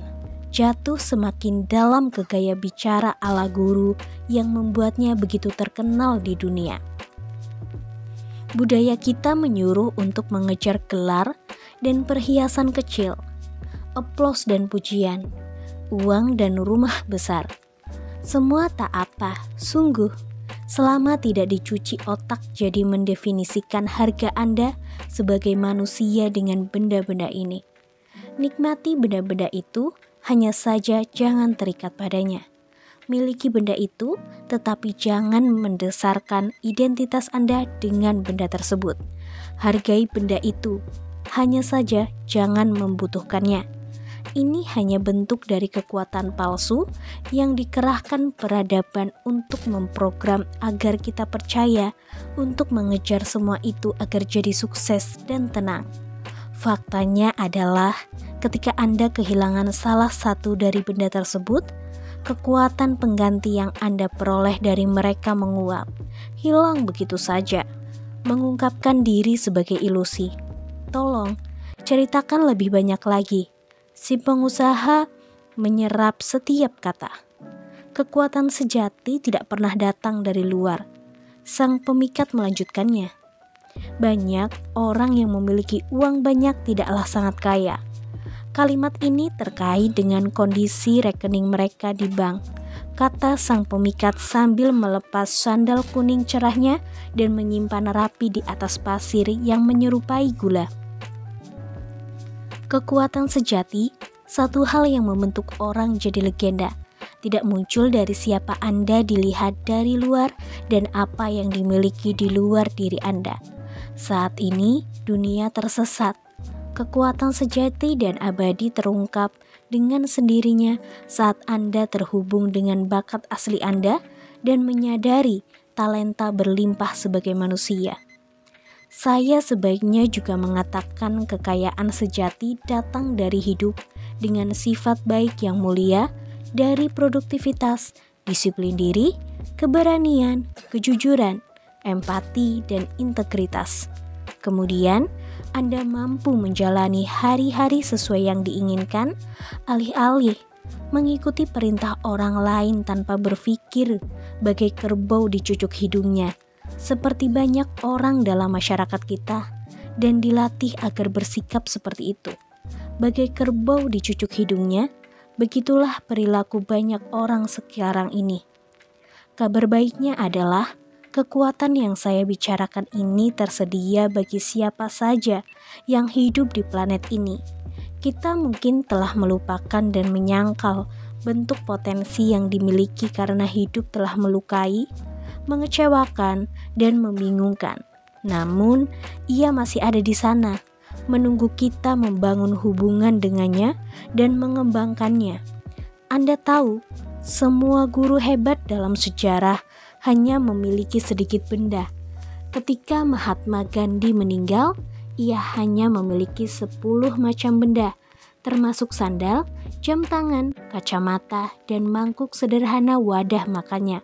jatuh semakin dalam ke gaya bicara ala guru yang membuatnya begitu terkenal di dunia. Budaya kita menyuruh untuk mengejar gelar dan perhiasan kecil, aplaus dan pujian, uang dan rumah besar. Semua tak apa, sungguh. Selama tidak dicuci otak jadi mendefinisikan harga Anda sebagai manusia dengan benda-benda ini. Nikmati benda-benda itu, hanya saja jangan terikat padanya. Miliki benda itu, tetapi jangan mendasarkan identitas Anda dengan benda tersebut. Hargai benda itu, hanya saja jangan membutuhkannya. Ini hanya bentuk dari kekuatan palsu yang dikerahkan peradaban untuk memprogram agar kita percaya untuk mengejar semua itu agar jadi sukses dan tenang. Faktanya adalah ketika Anda kehilangan salah satu dari benda tersebut, kekuatan pengganti yang Anda peroleh dari mereka menguap, hilang begitu saja, mengungkapkan diri sebagai ilusi. Tolong, ceritakan lebih banyak lagi. Si pengusaha menyerap setiap kata. Kekuatan sejati tidak pernah datang dari luar. Sang pemikat melanjutkannya. Banyak orang yang memiliki uang banyak tidaklah sangat kaya. Kalimat ini terkait dengan kondisi rekening mereka di bank, kata sang pemikat sambil melepas sandal kuning cerahnya dan menyimpan rapi di atas pasir yang menyerupai gula. Kekuatan sejati, satu hal yang membentuk orang jadi legenda, tidak muncul dari siapa Anda dilihat dari luar dan apa yang dimiliki di luar diri Anda. Saat ini, dunia tersesat. Kekuatan sejati dan abadi terungkap dengan sendirinya saat Anda terhubung dengan bakat asli Anda dan menyadari talenta berlimpah sebagai manusia. Saya sebaiknya juga mengatakan kekayaan sejati datang dari hidup dengan sifat baik yang mulia, dari produktivitas, disiplin diri, keberanian, kejujuran, empati, dan integritas. Kemudian, Anda mampu menjalani hari-hari sesuai yang diinginkan, alih-alih mengikuti perintah orang lain tanpa berpikir bagai kerbau dicucuk hidungnya. Seperti banyak orang dalam masyarakat kita dan dilatih agar bersikap seperti itu. Bagai kerbau dicucuk hidungnya, begitulah perilaku banyak orang sekarang ini. Kabar baiknya adalah kekuatan yang saya bicarakan ini tersedia bagi siapa saja yang hidup di planet ini. Kita mungkin telah melupakan dan menyangkal bentuk potensi yang dimiliki karena hidup telah melukai, mengecewakan, dan membingungkan. Namun, ia masih ada di sana, menunggu kita membangun hubungan dengannya dan mengembangkannya. Anda tahu, semua guru hebat dalam sejarah hanya memiliki sedikit benda. Ketika Mahatma Gandhi meninggal, ia hanya memiliki 10 macam benda. termasuk sandal, jam tangan, kacamata, dan mangkuk sederhana wadah makannya.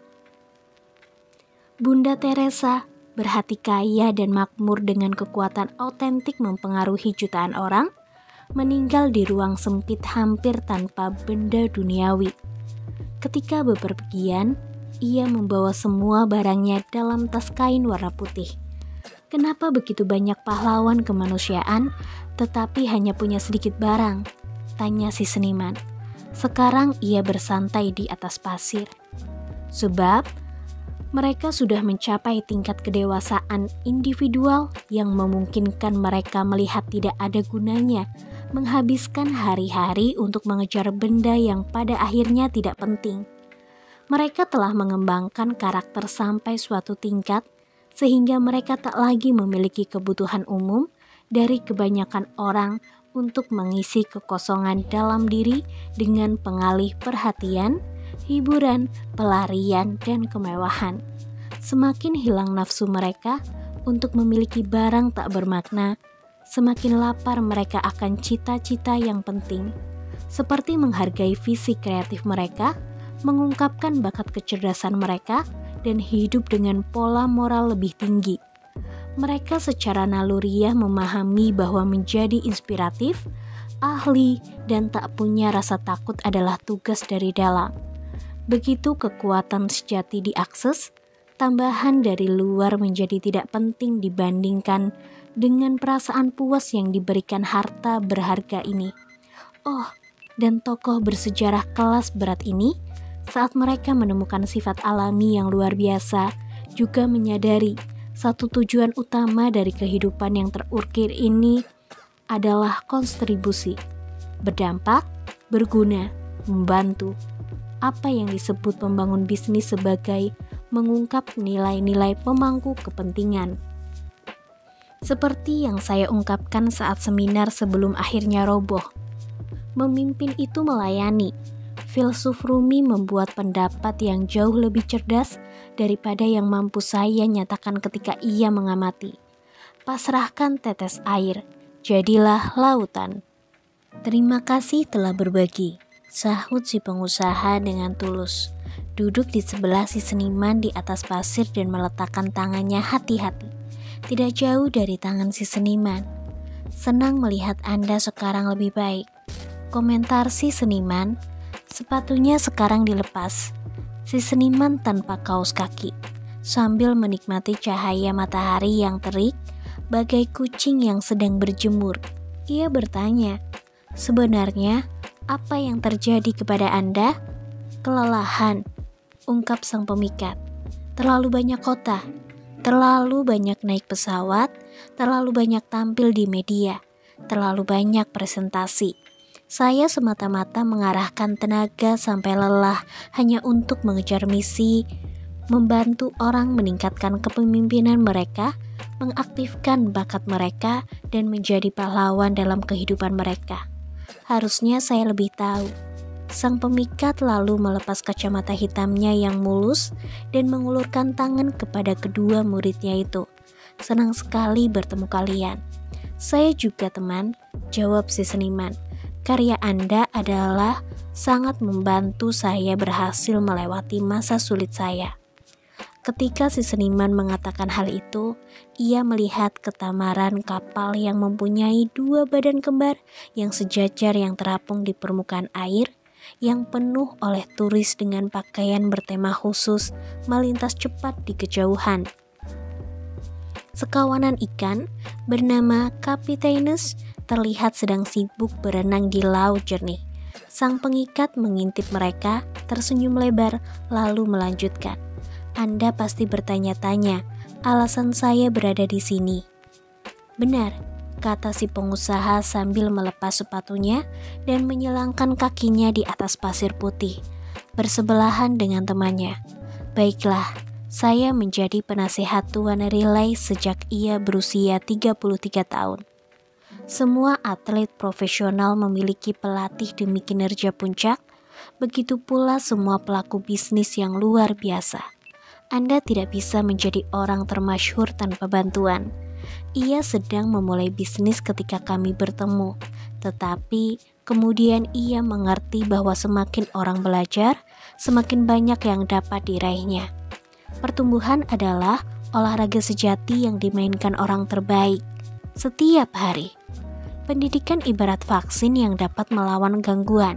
Bunda Teresa berhati kaya dan makmur dengan kekuatan autentik mempengaruhi jutaan orang, meninggal di ruang sempit hampir tanpa benda duniawi. Ketika bepergian, ia membawa semua barangnya dalam tas kain warna putih. Kenapa begitu banyak pahlawan kemanusiaan, tetapi hanya punya sedikit barang? Tanya si seniman. Sekarang ia bersantai di atas pasir. Sebab mereka sudah mencapai tingkat kedewasaan individual yang memungkinkan mereka melihat tidak ada gunanya menghabiskan hari-hari untuk mengejar benda yang pada akhirnya tidak penting. Mereka telah mengembangkan karakter sampai suatu tingkat sehingga mereka tak lagi memiliki kebutuhan umum dari kebanyakan orang untuk mengisi kekosongan dalam diri dengan pengalih perhatian, hiburan, pelarian, dan kemewahan. Semakin hilang nafsu mereka untuk memiliki barang tak bermakna, semakin lapar mereka akan cita-cita yang penting, seperti menghargai visi kreatif mereka, mengungkapkan bakat kecerdasan mereka, dan hidup dengan pola moral lebih tinggi. Mereka secara naluriah memahami bahwa menjadi inspiratif, ahli, dan tak punya rasa takut adalah tugas dari dalam. Begitu kekuatan sejati diakses, tambahan dari luar menjadi tidak penting dibandingkan dengan perasaan puas yang diberikan harta berharga ini. Oh, dan tokoh bersejarah kelas berat ini, saat mereka menemukan sifat alami yang luar biasa, juga menyadari satu tujuan utama dari kehidupan yang terukir ini adalah kontribusi, berdampak, berguna, membantu. Apa yang disebut membangun bisnis sebagai mengungkap nilai-nilai pemangku kepentingan. Seperti yang saya ungkapkan saat seminar sebelum akhirnya roboh. Memimpin itu melayani. Filsuf Rumi membuat pendapat yang jauh lebih cerdas daripada yang mampu saya nyatakan ketika ia mengamati. Pasrahkan tetes air, jadilah lautan. Terima kasih telah berbagi, sahut si pengusaha dengan tulus. Duduk di sebelah si seniman di atas pasir dan meletakkan tangannya hati-hati. Tidak jauh dari tangan si seniman. Senang melihat Anda sekarang lebih baik. Komentar si seniman, sepatunya sekarang dilepas. Si seniman tanpa kaos kaki, sambil menikmati cahaya matahari yang terik, bagai kucing yang sedang berjemur. Ia bertanya, sebenarnya apa yang terjadi kepada Anda? Kelelahan, ungkap sang pemikat. Terlalu banyak kota, terlalu banyak naik pesawat, terlalu banyak tampil di media, terlalu banyak presentasi. Saya semata-mata mengarahkan tenaga sampai lelah hanya untuk mengejar misi, membantu orang meningkatkan kepemimpinan mereka, mengaktifkan bakat mereka, dan menjadi pahlawan dalam kehidupan mereka. Harusnya saya lebih tahu. Sang pemikat lalu melepas kacamata hitamnya yang mulus dan mengulurkan tangan kepada kedua muridnya itu. Senang sekali bertemu kalian. Saya juga teman, jawab si seniman. Karya Anda adalah sangat membantu saya berhasil melewati masa sulit saya. Ketika si seniman mengatakan hal itu, ia melihat ketamaran kapal yang mempunyai dua badan kembar yang sejajar yang terapung di permukaan air, yang penuh oleh turis dengan pakaian bertema khusus melintas cepat di kejauhan. Sekawanan ikan bernama Capitainus terlihat sedang sibuk berenang di laut jernih. Sang pengikat mengintip mereka, tersenyum lebar, lalu melanjutkan. Anda pasti bertanya-tanya, alasan saya berada di sini. Benar, kata si pengusaha sambil melepas sepatunya dan menyilangkan kakinya di atas pasir putih, bersebelahan dengan temannya. Baiklah, saya menjadi penasehat Tuan Riley sejak ia berusia 33 tahun. Semua atlet profesional memiliki pelatih demi kinerja puncak, begitu pula semua pelaku bisnis yang luar biasa. Anda tidak bisa menjadi orang termasyhur tanpa bantuan. Ia sedang memulai bisnis ketika kami bertemu, tetapi Kemudian ia mengerti bahwa semakin orang belajar, semakin banyak yang dapat diraihnya. Pertumbuhan adalah olahraga sejati yang dimainkan orang terbaik setiap hari. Pendidikan ibarat vaksin yang dapat melawan gangguan.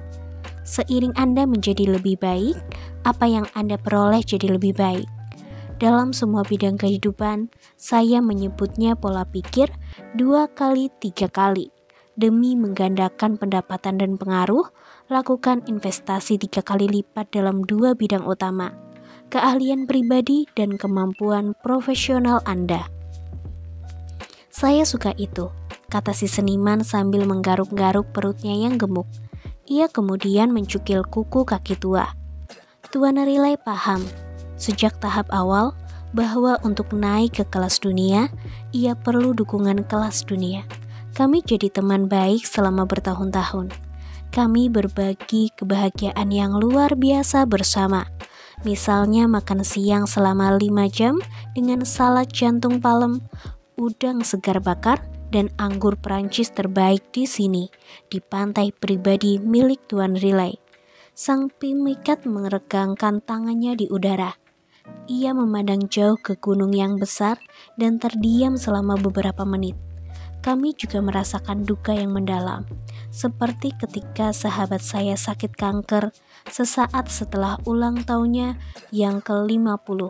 Seiring Anda menjadi lebih baik, apa yang Anda peroleh jadi lebih baik. Dalam semua bidang kehidupan, saya menyebutnya pola pikir 2 kali 3 kali. Demi menggandakan pendapatan dan pengaruh, lakukan investasi 3 kali lipat dalam 2 bidang utama, keahlian pribadi dan kemampuan profesional Anda. Saya suka itu, kata si seniman sambil menggaruk-garuk perutnya yang gemuk. Ia kemudian mencukil kuku kaki tua. Tuan Riley paham, sejak tahap awal, bahwa untuk naik ke kelas dunia, ia perlu dukungan kelas dunia. Kami jadi teman baik selama bertahun-tahun. Kami berbagi kebahagiaan yang luar biasa bersama. Misalnya makan siang selama 5 jam dengan salad jantung palem, udang segar bakar, dan anggur Prancis terbaik di sini, di pantai pribadi milik Tuan Riley. Sang pemikat meregangkan tangannya di udara. Ia memandang jauh ke gunung yang besar dan terdiam selama beberapa menit. Kami juga merasakan duka yang mendalam, seperti ketika sahabat saya sakit kanker sesaat setelah ulang tahunnya yang ke-50.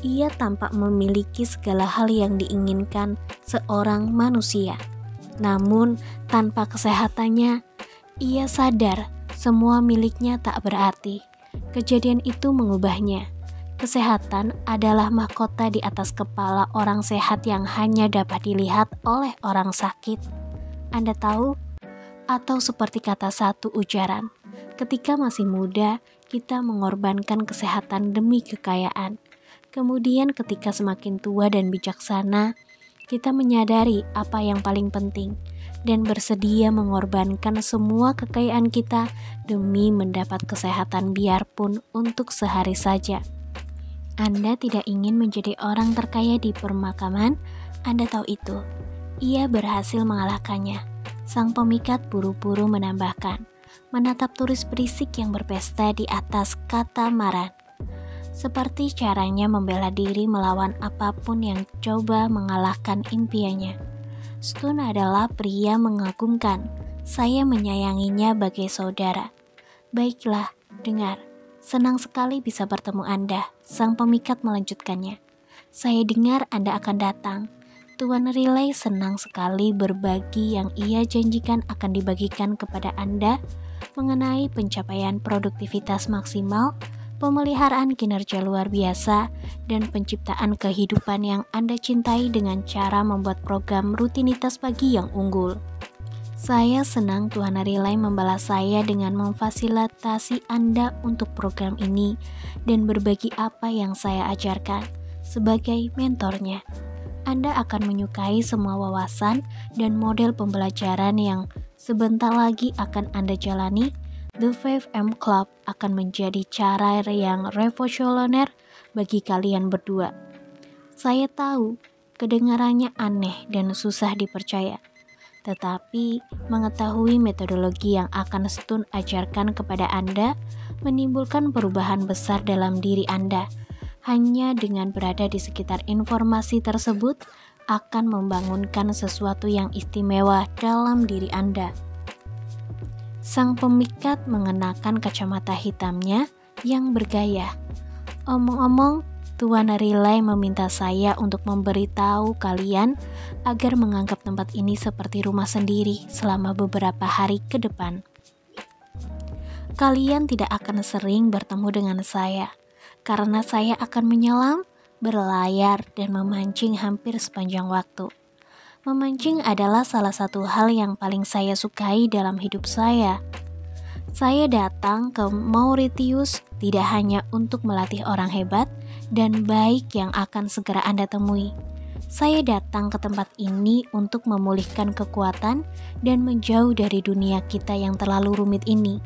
Ia tampak memiliki segala hal yang diinginkan seorang manusia. Namun, tanpa kesehatannya, ia sadar semua miliknya tak berarti. Kejadian itu mengubahnya. Kesehatan adalah mahkota di atas kepala orang sehat yang hanya dapat dilihat oleh orang sakit. Anda tahu? Atau seperti kata satu ujaran, ketika masih muda, kita mengorbankan kesehatan demi kekayaan. Kemudian ketika semakin tua dan bijaksana, kita menyadari apa yang paling penting dan bersedia mengorbankan semua kekayaan kita demi mendapat kesehatan biarpun untuk sehari saja. Anda tidak ingin menjadi orang terkaya di permakaman, Anda tahu itu. Ia berhasil mengalahkannya. Sang pemikat buru-buru menambahkan, menatap turis berisik yang berpesta di atas katamaran. Seperti caranya membela diri melawan apapun yang coba mengalahkan impiannya. Stone adalah pria mengagumkan. Saya menyayanginya bagai saudara. Baiklah, dengar. Senang sekali bisa bertemu Anda, sang pemikat melanjutkannya. Saya dengar Anda akan datang. Tuan Riley senang sekali berbagi yang ia janjikan akan dibagikan kepada Anda mengenai pencapaian produktivitas maksimal, pemeliharaan kinerja luar biasa, dan penciptaan kehidupan yang Anda cintai dengan cara membuat program rutinitas pagi yang unggul. Saya senang Tuan Riley membalas saya dengan memfasilitasi Anda untuk program ini dan berbagi apa yang saya ajarkan sebagai mentornya. Anda akan menyukai semua wawasan dan model pembelajaran yang sebentar lagi akan Anda jalani. The 5M Club akan menjadi cara yang revolusioner bagi kalian berdua. Saya tahu kedengarannya aneh dan susah dipercaya, tetapi mengetahui metodologi yang akan Stone ajarkan kepada Anda menimbulkan perubahan besar dalam diri Anda. Hanya dengan berada di sekitar informasi tersebut akan membangunkan sesuatu yang istimewa dalam diri Anda. Sang pemikat mengenakan kacamata hitamnya yang bergaya. Omong-omong, Tuan Riley meminta saya untuk memberitahu kalian agar menganggap tempat ini seperti rumah sendiri selama beberapa hari ke depan. Kalian tidak akan sering bertemu dengan saya, karena saya akan menyelam, berlayar, dan memancing hampir sepanjang waktu. Memancing adalah salah satu hal yang paling saya sukai dalam hidup saya. Saya datang ke Mauritius tidak hanya untuk melatih orang hebat dan baik yang akan segera Anda temui. Saya datang ke tempat ini untuk memulihkan kekuatan dan menjauh dari dunia kita yang terlalu rumit ini,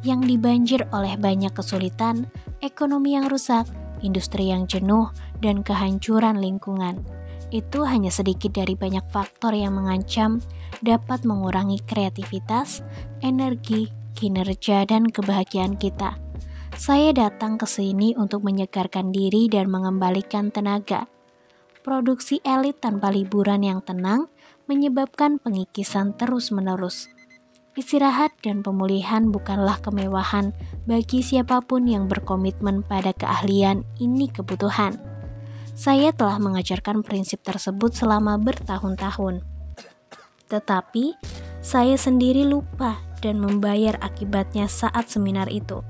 yang dibanjir oleh banyak kesulitan, ekonomi yang rusak, industri yang jenuh, dan kehancuran lingkungan. Itu hanya sedikit dari banyak faktor yang mengancam dapat mengurangi kreativitas, energi, kinerja, dan kebahagiaan kita. Saya datang ke sini untuk menyegarkan diri dan mengembalikan tenaga. Produksi elit tanpa liburan yang tenang menyebabkan pengikisan terus-menerus. Istirahat dan pemulihan bukanlah kemewahan bagi siapapun yang berkomitmen pada keahlian, ini kebutuhan. Saya telah mengajarkan prinsip tersebut selama bertahun-tahun. Tetapi, saya sendiri lupa dan membayar akibatnya saat seminar itu.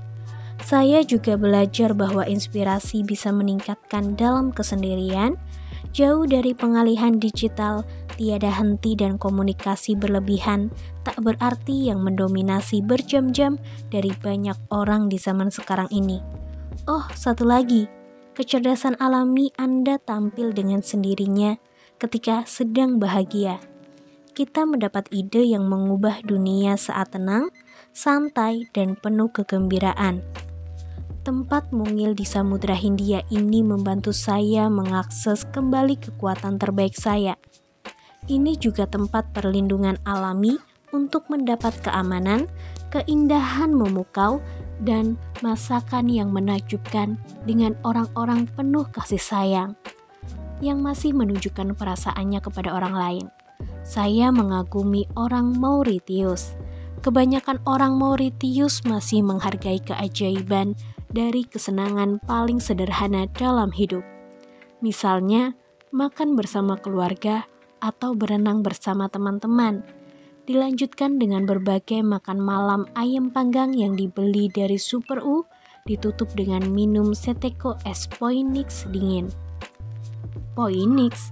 Saya juga belajar bahwa inspirasi bisa meningkatkan dalam kesendirian, jauh dari pengalihan digital, tiada henti dan komunikasi berlebihan, tak berarti yang mendominasi berjam-jam dari banyak orang di zaman sekarang ini. Oh, satu lagi, kecerdasan alami Anda tampil dengan sendirinya ketika sedang bahagia. Kita mendapat ide yang mengubah dunia saat tenang, santai, dan penuh kegembiraan. Tempat mungil di Samudra Hindia ini membantu saya mengakses kembali kekuatan terbaik saya. Ini juga tempat perlindungan alami untuk mendapat keamanan, keindahan memukau, dan masakan yang menakjubkan dengan orang-orang penuh kasih sayang yang masih menunjukkan perasaannya kepada orang lain. Saya mengagumi orang Mauritius. Kebanyakan orang Mauritius masih menghargai keajaiban dari kesenangan paling sederhana dalam hidup. Misalnya, makan bersama keluarga atau berenang bersama teman-teman. Dilanjutkan dengan berbagai makan malam ayam panggang yang dibeli dari Super U, ditutup dengan minum seteko es Poinix dingin. Poinix?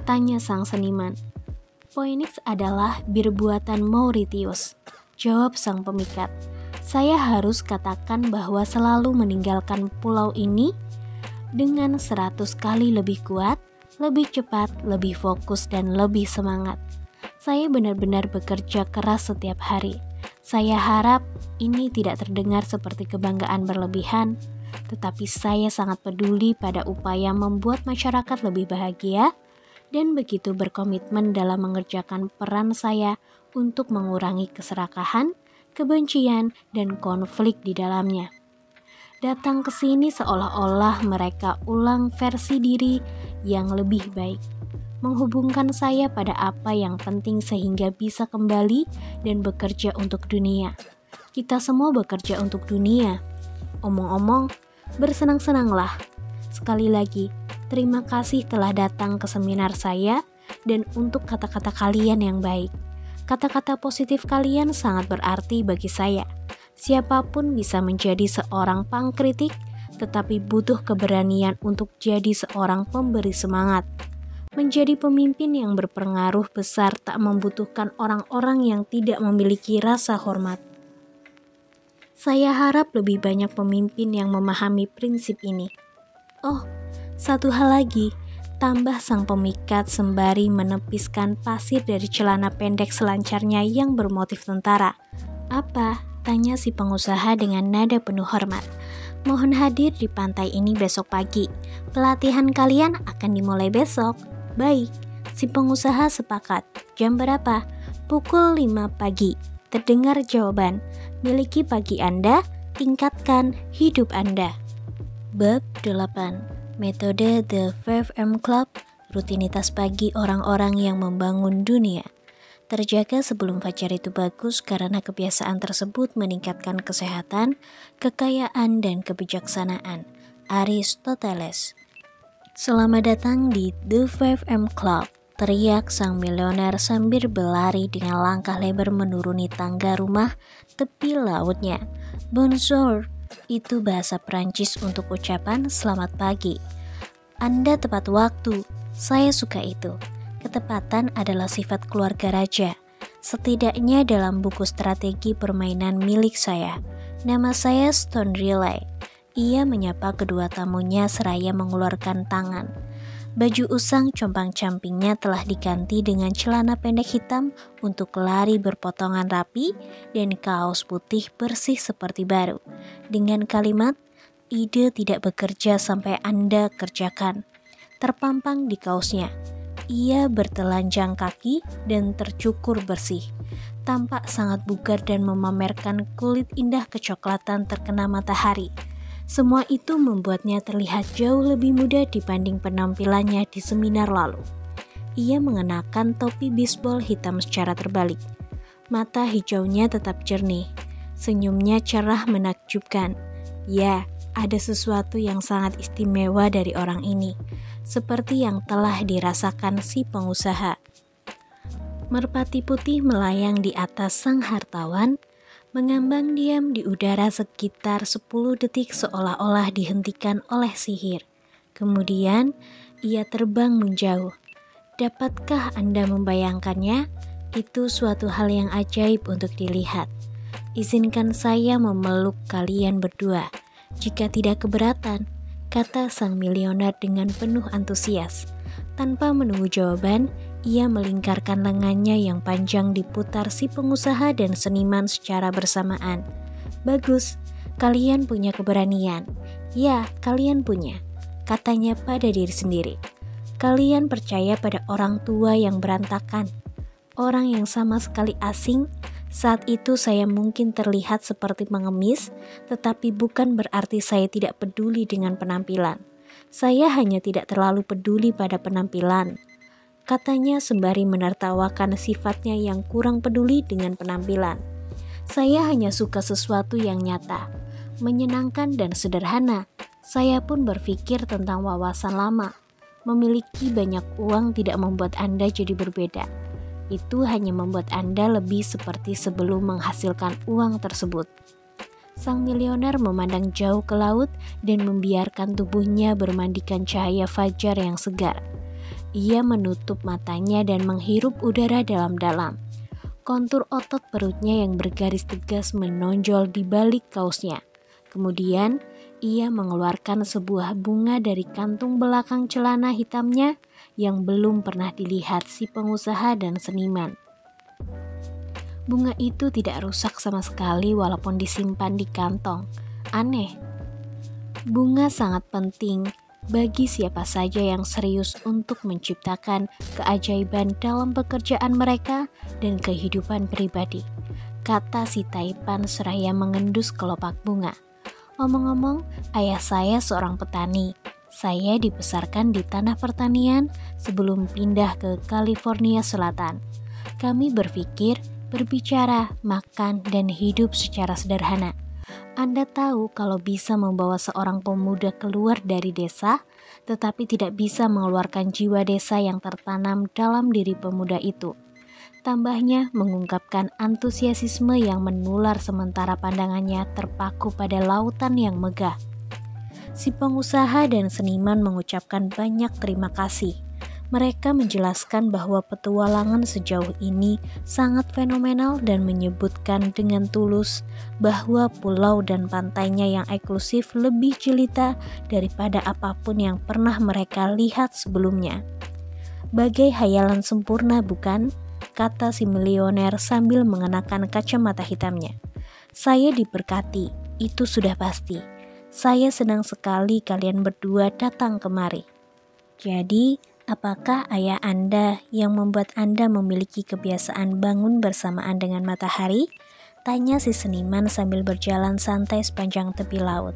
Tanya sang seniman. Poinix adalah bir buatan Mauritius, jawab sang pemikat. Saya harus katakan bahwa selalu meninggalkan pulau ini dengan 100 kali lebih kuat, lebih cepat, lebih fokus, dan lebih semangat. Saya benar-benar bekerja keras setiap hari. Saya harap ini tidak terdengar seperti kebanggaan berlebihan, tetapi saya sangat peduli pada upaya membuat masyarakat lebih bahagia dan begitu berkomitmen dalam mengerjakan peran saya untuk mengurangi keserakahan, kebencian, dan konflik di dalamnya. Datang ke sini seolah-olah mereka ulang versi diri yang lebih baik, menghubungkan saya pada apa yang penting sehingga bisa kembali dan bekerja untuk dunia. Kita semua bekerja untuk dunia. Omong-omong, bersenang-senanglah. Sekali lagi, terima kasih telah datang ke seminar saya dan untuk kata-kata kalian yang baik. Kata-kata positif kalian sangat berarti bagi saya. Siapapun bisa menjadi seorang pengkritik, tetapi butuh keberanian untuk jadi seorang pemberi semangat. Menjadi pemimpin yang berpengaruh besar tak membutuhkan orang-orang yang tidak memiliki rasa hormat. Saya harap lebih banyak pemimpin yang memahami prinsip ini. Oh, satu hal lagi. Tambah sang pemikat sembari menepiskan pasir dari celana pendek selancarnya yang bermotif tentara. Apa? Tanya si pengusaha dengan nada penuh hormat. Mohon hadir di pantai ini besok pagi. Pelatihan kalian akan dimulai besok. Baik, si pengusaha sepakat. Jam berapa? Pukul 5 pagi. Terdengar jawaban. Miliki pagi Anda, tingkatkan hidup Anda. Bab 8. Metode The 5M Club, rutinitas pagi orang-orang yang membangun dunia. Terjaga sebelum fajar itu bagus karena kebiasaan tersebut meningkatkan kesehatan, kekayaan, dan kebijaksanaan. Aristoteles. Selamat datang di The 5M Club, teriak sang milioner sambil berlari dengan langkah lebar menuruni tangga rumah tepi lautnya. Bonjour. Itu bahasa Prancis untuk ucapan selamat pagi. Anda tepat waktu, saya suka itu. Ketepatan adalah sifat keluarga raja. Setidaknya dalam buku strategi permainan milik saya. Nama saya Stone Relay. Ia menyapa kedua tamunya seraya mengeluarkan tangan. Baju usang compang-campingnya telah diganti dengan celana pendek hitam untuk lari berpotongan rapi dan kaos putih bersih seperti baru. Dengan kalimat, ide tidak bekerja sampai Anda kerjakan, terpampang di kaosnya. Ia bertelanjang kaki dan tercukur bersih. Tampak sangat bugar dan memamerkan kulit indah kecoklatan terkena matahari. Semua itu membuatnya terlihat jauh lebih muda dibanding penampilannya di seminar lalu. Ia mengenakan topi bisbol hitam secara terbalik. Mata hijaunya tetap jernih. Senyumnya cerah menakjubkan. Ya, ada sesuatu yang sangat istimewa dari orang ini, seperti yang telah dirasakan si pengusaha. Merpati putih melayang di atas sang hartawan, mengambang diam di udara sekitar 10 detik seolah-olah dihentikan oleh sihir. Kemudian, ia terbang menjauh. Dapatkah Anda membayangkannya? Itu suatu hal yang ajaib untuk dilihat. Izinkan saya memeluk kalian berdua, jika tidak keberatan, kata sang milioner dengan penuh antusias. Tanpa menunggu jawaban, ia melingkarkan lengannya yang panjang diputar si pengusaha dan seniman secara bersamaan. Bagus, kalian punya keberanian. Ya, kalian punya, katanya pada diri sendiri. Kalian percaya pada orang tua yang berantakan, orang yang sama sekali asing. Saat itu saya mungkin terlihat seperti mengemis, tetapi bukan berarti saya tidak peduli dengan penampilan. Saya hanya tidak terlalu peduli pada penampilan, katanya sembari menertawakan sifatnya yang kurang peduli dengan penampilan. Saya hanya suka sesuatu yang nyata, menyenangkan dan sederhana. Saya pun berpikir tentang wawasan lama. Memiliki banyak uang tidak membuat Anda jadi berbeda. Itu hanya membuat Anda lebih seperti sebelum menghasilkan uang tersebut. Sang milioner memandang jauh ke laut dan membiarkan tubuhnya bermandikan cahaya fajar yang segar. Ia menutup matanya dan menghirup udara dalam-dalam. Kontur otot perutnya yang bergaris tegas menonjol di balik kaosnya. Kemudian, ia mengeluarkan sebuah bunga dari kantung belakang celana hitamnya yang belum pernah dilihat si pengusaha dan seniman. Bunga itu tidak rusak sama sekali walaupun disimpan di kantong. Aneh. Bunga sangat penting bagi siapa saja yang serius untuk menciptakan keajaiban dalam pekerjaan mereka dan kehidupan pribadi, kata si Taipan seraya mengendus kelopak bunga. Omong-omong, ayah saya seorang petani. Saya dibesarkan di tanah pertanian sebelum pindah ke California Selatan. Kami berpikir, berbicara, makan, dan hidup secara sederhana. Anda tahu kalau bisa membawa seorang pemuda keluar dari desa, tetapi tidak bisa mengeluarkan jiwa desa yang tertanam dalam diri pemuda itu. Tambahnya mengungkapkan antusiasisme yang menular sementara pandangannya terpaku pada lautan yang megah. Si pengusaha dan seniman mengucapkan banyak terima kasih. Mereka menjelaskan bahwa petualangan sejauh ini sangat fenomenal dan menyebutkan dengan tulus bahwa pulau dan pantainya yang eksklusif lebih jelita daripada apapun yang pernah mereka lihat sebelumnya. Bagai hayalan sempurna, bukan? Kata si milioner sambil mengenakan kacamata hitamnya. Saya diberkati, itu sudah pasti. Saya senang sekali kalian berdua datang kemari. Jadi, apakah ayah Anda yang membuat Anda memiliki kebiasaan bangun bersamaan dengan matahari? Tanya si seniman sambil berjalan santai sepanjang tepi laut.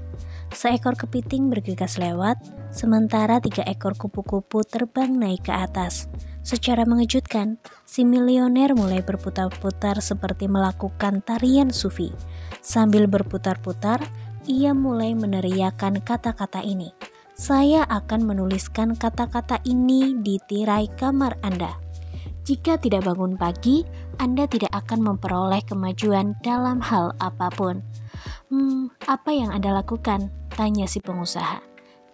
Seekor kepiting bergegas lewat, sementara 3 ekor kupu-kupu terbang naik ke atas. Secara mengejutkan, si milioner mulai berputar-putar seperti melakukan tarian sufi. Sambil berputar-putar, ia mulai meneriakkan kata-kata ini. Saya akan menuliskan kata-kata ini di tirai kamar Anda. Jika tidak bangun pagi, Anda tidak akan memperoleh kemajuan dalam hal apapun. Apa yang Anda lakukan? Tanya si pengusaha.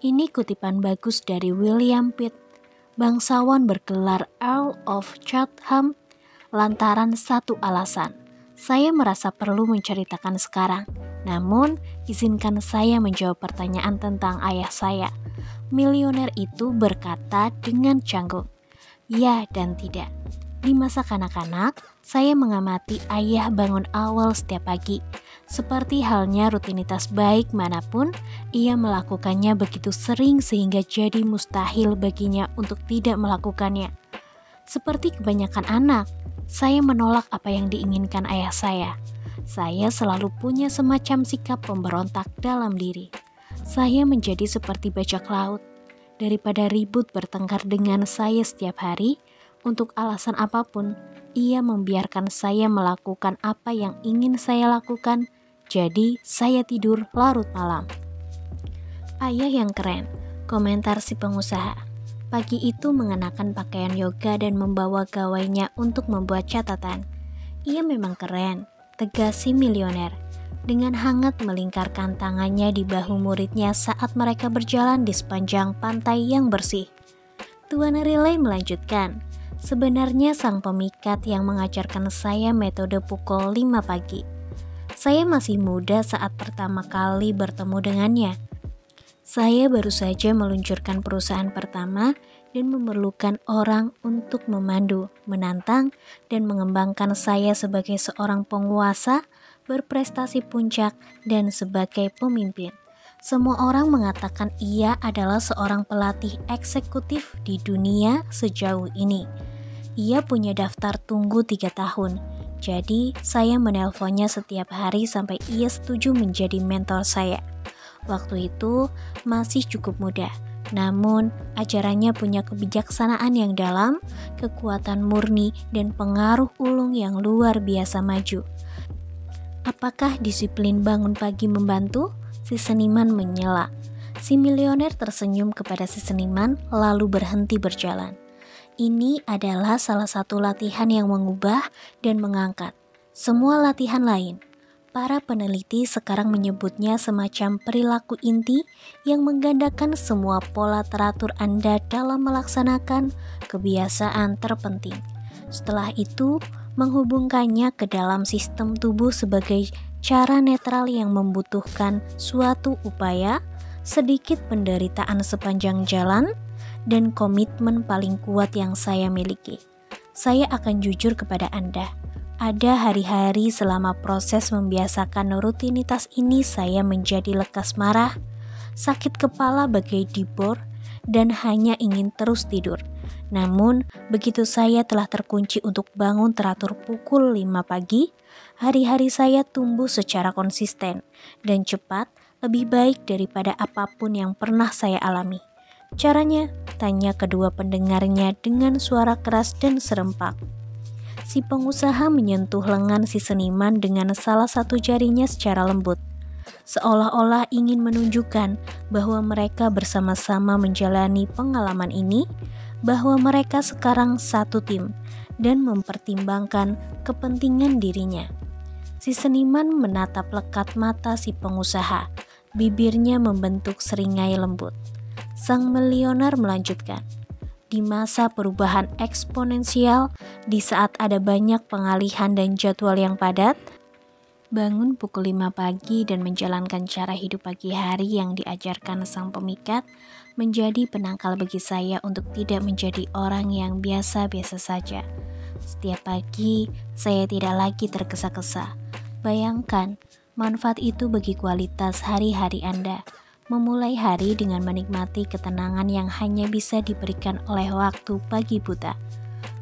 Ini kutipan bagus dari William Pitt, bangsawan bergelar Earl of Chatham, lantaran satu alasan. Saya merasa perlu menceritakan sekarang. Namun, izinkan saya menjawab pertanyaan tentang ayah saya. Milioner itu berkata dengan canggung. Ya dan tidak. Di masa kanak-kanak, saya mengamati ayah bangun awal setiap pagi. Seperti halnya rutinitas baik manapun, ia melakukannya begitu sering sehingga jadi mustahil baginya untuk tidak melakukannya. Seperti kebanyakan anak, saya menolak apa yang diinginkan ayah saya. Saya selalu punya semacam sikap pemberontak dalam diri. Saya menjadi seperti bajak laut. Daripada ribut bertengkar dengan saya setiap hari, untuk alasan apapun, ia membiarkan saya melakukan apa yang ingin saya lakukan. Jadi, saya tidur larut malam. Ayah yang keren, komentar si pengusaha. Pagi itu mengenakan pakaian yoga dan membawa gawainya untuk membuat catatan. Ia memang keren, tegas si milioner. Dengan hangat melingkarkan tangannya di bahu muridnya saat mereka berjalan di sepanjang pantai yang bersih. Tuan Riley melanjutkan, sebenarnya sang pemikat yang mengajarkan saya metode pukul 5 pagi. Saya masih muda saat pertama kali bertemu dengannya. Saya baru saja meluncurkan perusahaan pertama dan memerlukan orang untuk memandu, menantang, dan mengembangkan saya sebagai seorang penguasa, berprestasi puncak, dan sebagai pemimpin. Semua orang mengatakan ia adalah seorang pelatih eksekutif di dunia sejauh ini. Ia punya daftar tunggu 3 tahun, jadi saya menelponnya setiap hari sampai ia setuju menjadi mentor saya. Waktu itu masih cukup muda, namun ajarannya punya kebijaksanaan yang dalam, kekuatan murni, dan pengaruh ulung yang luar biasa maju. Apakah disiplin bangun pagi membantu? Si seniman menyela. Si milioner tersenyum kepada si seniman lalu berhenti berjalan. Ini adalah salah satu latihan yang mengubah dan mengangkat semua latihan lain. Para peneliti sekarang menyebutnya semacam perilaku inti yang menggandakan semua pola teratur Anda dalam melaksanakan kebiasaan terpenting. Setelah itu, menghubungkannya ke dalam sistem tubuh sebagai cara netral yang membutuhkan suatu upaya, sedikit penderitaan sepanjang jalan, dan komitmen paling kuat yang saya miliki. Saya akan jujur kepada Anda. Ada hari-hari selama proses membiasakan rutinitas ini saya menjadi lekas marah, sakit kepala bagai dibor, dan hanya ingin terus tidur. Namun, begitu saya telah terkunci untuk bangun teratur pukul 5 pagi, hari-hari saya tumbuh secara konsisten dan cepat, lebih baik daripada apapun yang pernah saya alami. Caranya, tanya kedua pendengarnya dengan suara keras dan serempak. Si pengusaha menyentuh lengan si seniman dengan salah satu jarinya secara lembut, seolah-olah ingin menunjukkan bahwa mereka bersama-sama menjalani pengalaman ini, bahwa mereka sekarang satu tim dan mempertimbangkan kepentingan dirinya. Si seniman menatap lekat mata si pengusaha, bibirnya membentuk seringai lembut. Sang milioner melanjutkan, di masa perubahan eksponensial, di saat ada banyak pengalihan dan jadwal yang padat, bangun pukul 5 pagi dan menjalankan cara hidup pagi hari yang diajarkan sang pemikat menjadi penangkal bagi saya untuk tidak menjadi orang yang biasa-biasa saja. Setiap pagi, saya tidak lagi tergesa-gesa. Bayangkan, manfaat itu bagi kualitas hari-hari Anda. Memulai hari dengan menikmati ketenangan yang hanya bisa diberikan oleh waktu pagi buta.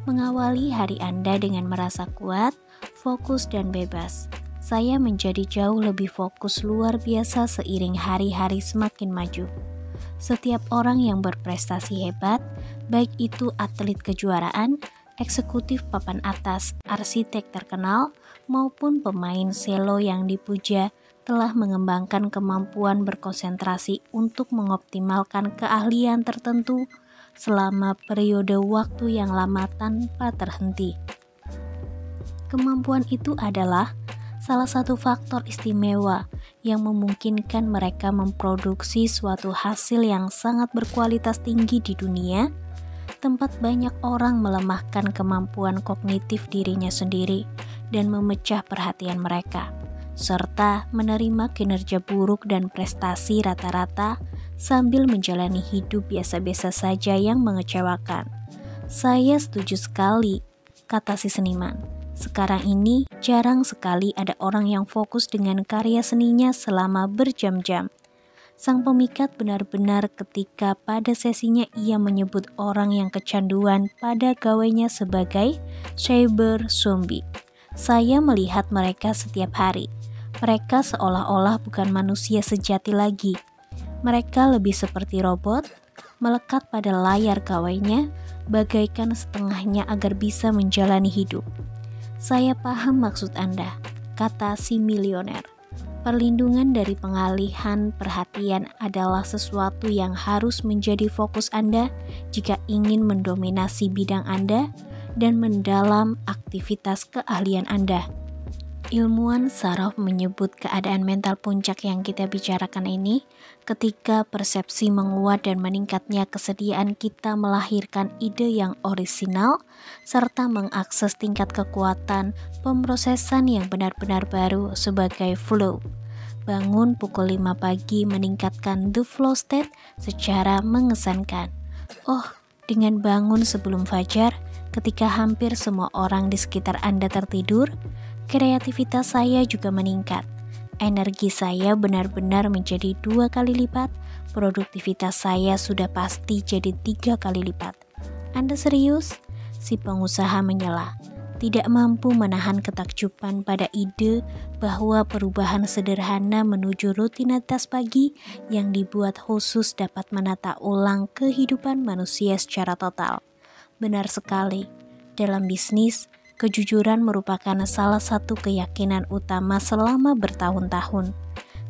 Mengawali hari Anda dengan merasa kuat, fokus, dan bebas. Saya menjadi jauh lebih fokus luar biasa seiring hari-hari semakin maju. Setiap orang yang berprestasi hebat, baik itu atlet kejuaraan, eksekutif papan atas, arsitek terkenal, maupun pemain selo yang dipuja, telah mengembangkan kemampuan berkonsentrasi untuk mengoptimalkan keahlian tertentu selama periode waktu yang lama tanpa terhenti. Kemampuan itu adalah salah satu faktor istimewa yang memungkinkan mereka memproduksi suatu hasil yang sangat berkualitas tinggi di dunia, tempat banyak orang melemahkan kemampuan kognitif dirinya sendiri dan memecah perhatian mereka, serta menerima kinerja buruk dan prestasi rata-rata sambil menjalani hidup biasa-biasa saja yang mengecewakan. Saya setuju sekali, kata si seniman. Sekarang ini jarang sekali ada orang yang fokus dengan karya seninya selama berjam-jam. Sang pemikat benar-benar ketika pada sesinya ia menyebut orang yang kecanduan pada gawainya sebagai cyber zombie. Saya melihat mereka setiap hari. Mereka seolah-olah bukan manusia sejati lagi. Mereka lebih seperti robot, melekat pada layar gawainya, bagaikan setengahnya agar bisa menjalani hidup. Saya paham maksud Anda, kata si milioner. Perlindungan dari pengalihan perhatian adalah sesuatu yang harus menjadi fokus Anda jika ingin mendominasi bidang Anda dan mendalam aktivitas keahlian Anda. Ilmuwan saraf menyebut keadaan mental puncak yang kita bicarakan ini ketika persepsi menguat dan meningkatnya kesediaan kita melahirkan ide yang orisinal serta mengakses tingkat kekuatan pemrosesan yang benar-benar baru sebagai flow. Bangun pukul 5 pagi meningkatkan the flow state secara mengesankan. Dengan bangun sebelum fajar, ketika hampir semua orang di sekitar Anda tertidur, kreativitas saya juga meningkat. Energi saya benar-benar menjadi 2 kali lipat, produktivitas saya sudah pasti jadi 3 kali lipat. Anda serius? Si pengusaha menyela. Tidak mampu menahan ketakjuban pada ide bahwa perubahan sederhana menuju rutinitas pagi yang dibuat khusus dapat menata ulang kehidupan manusia secara total. Benar sekali, dalam bisnis, kejujuran merupakan salah satu keyakinan utama selama bertahun-tahun.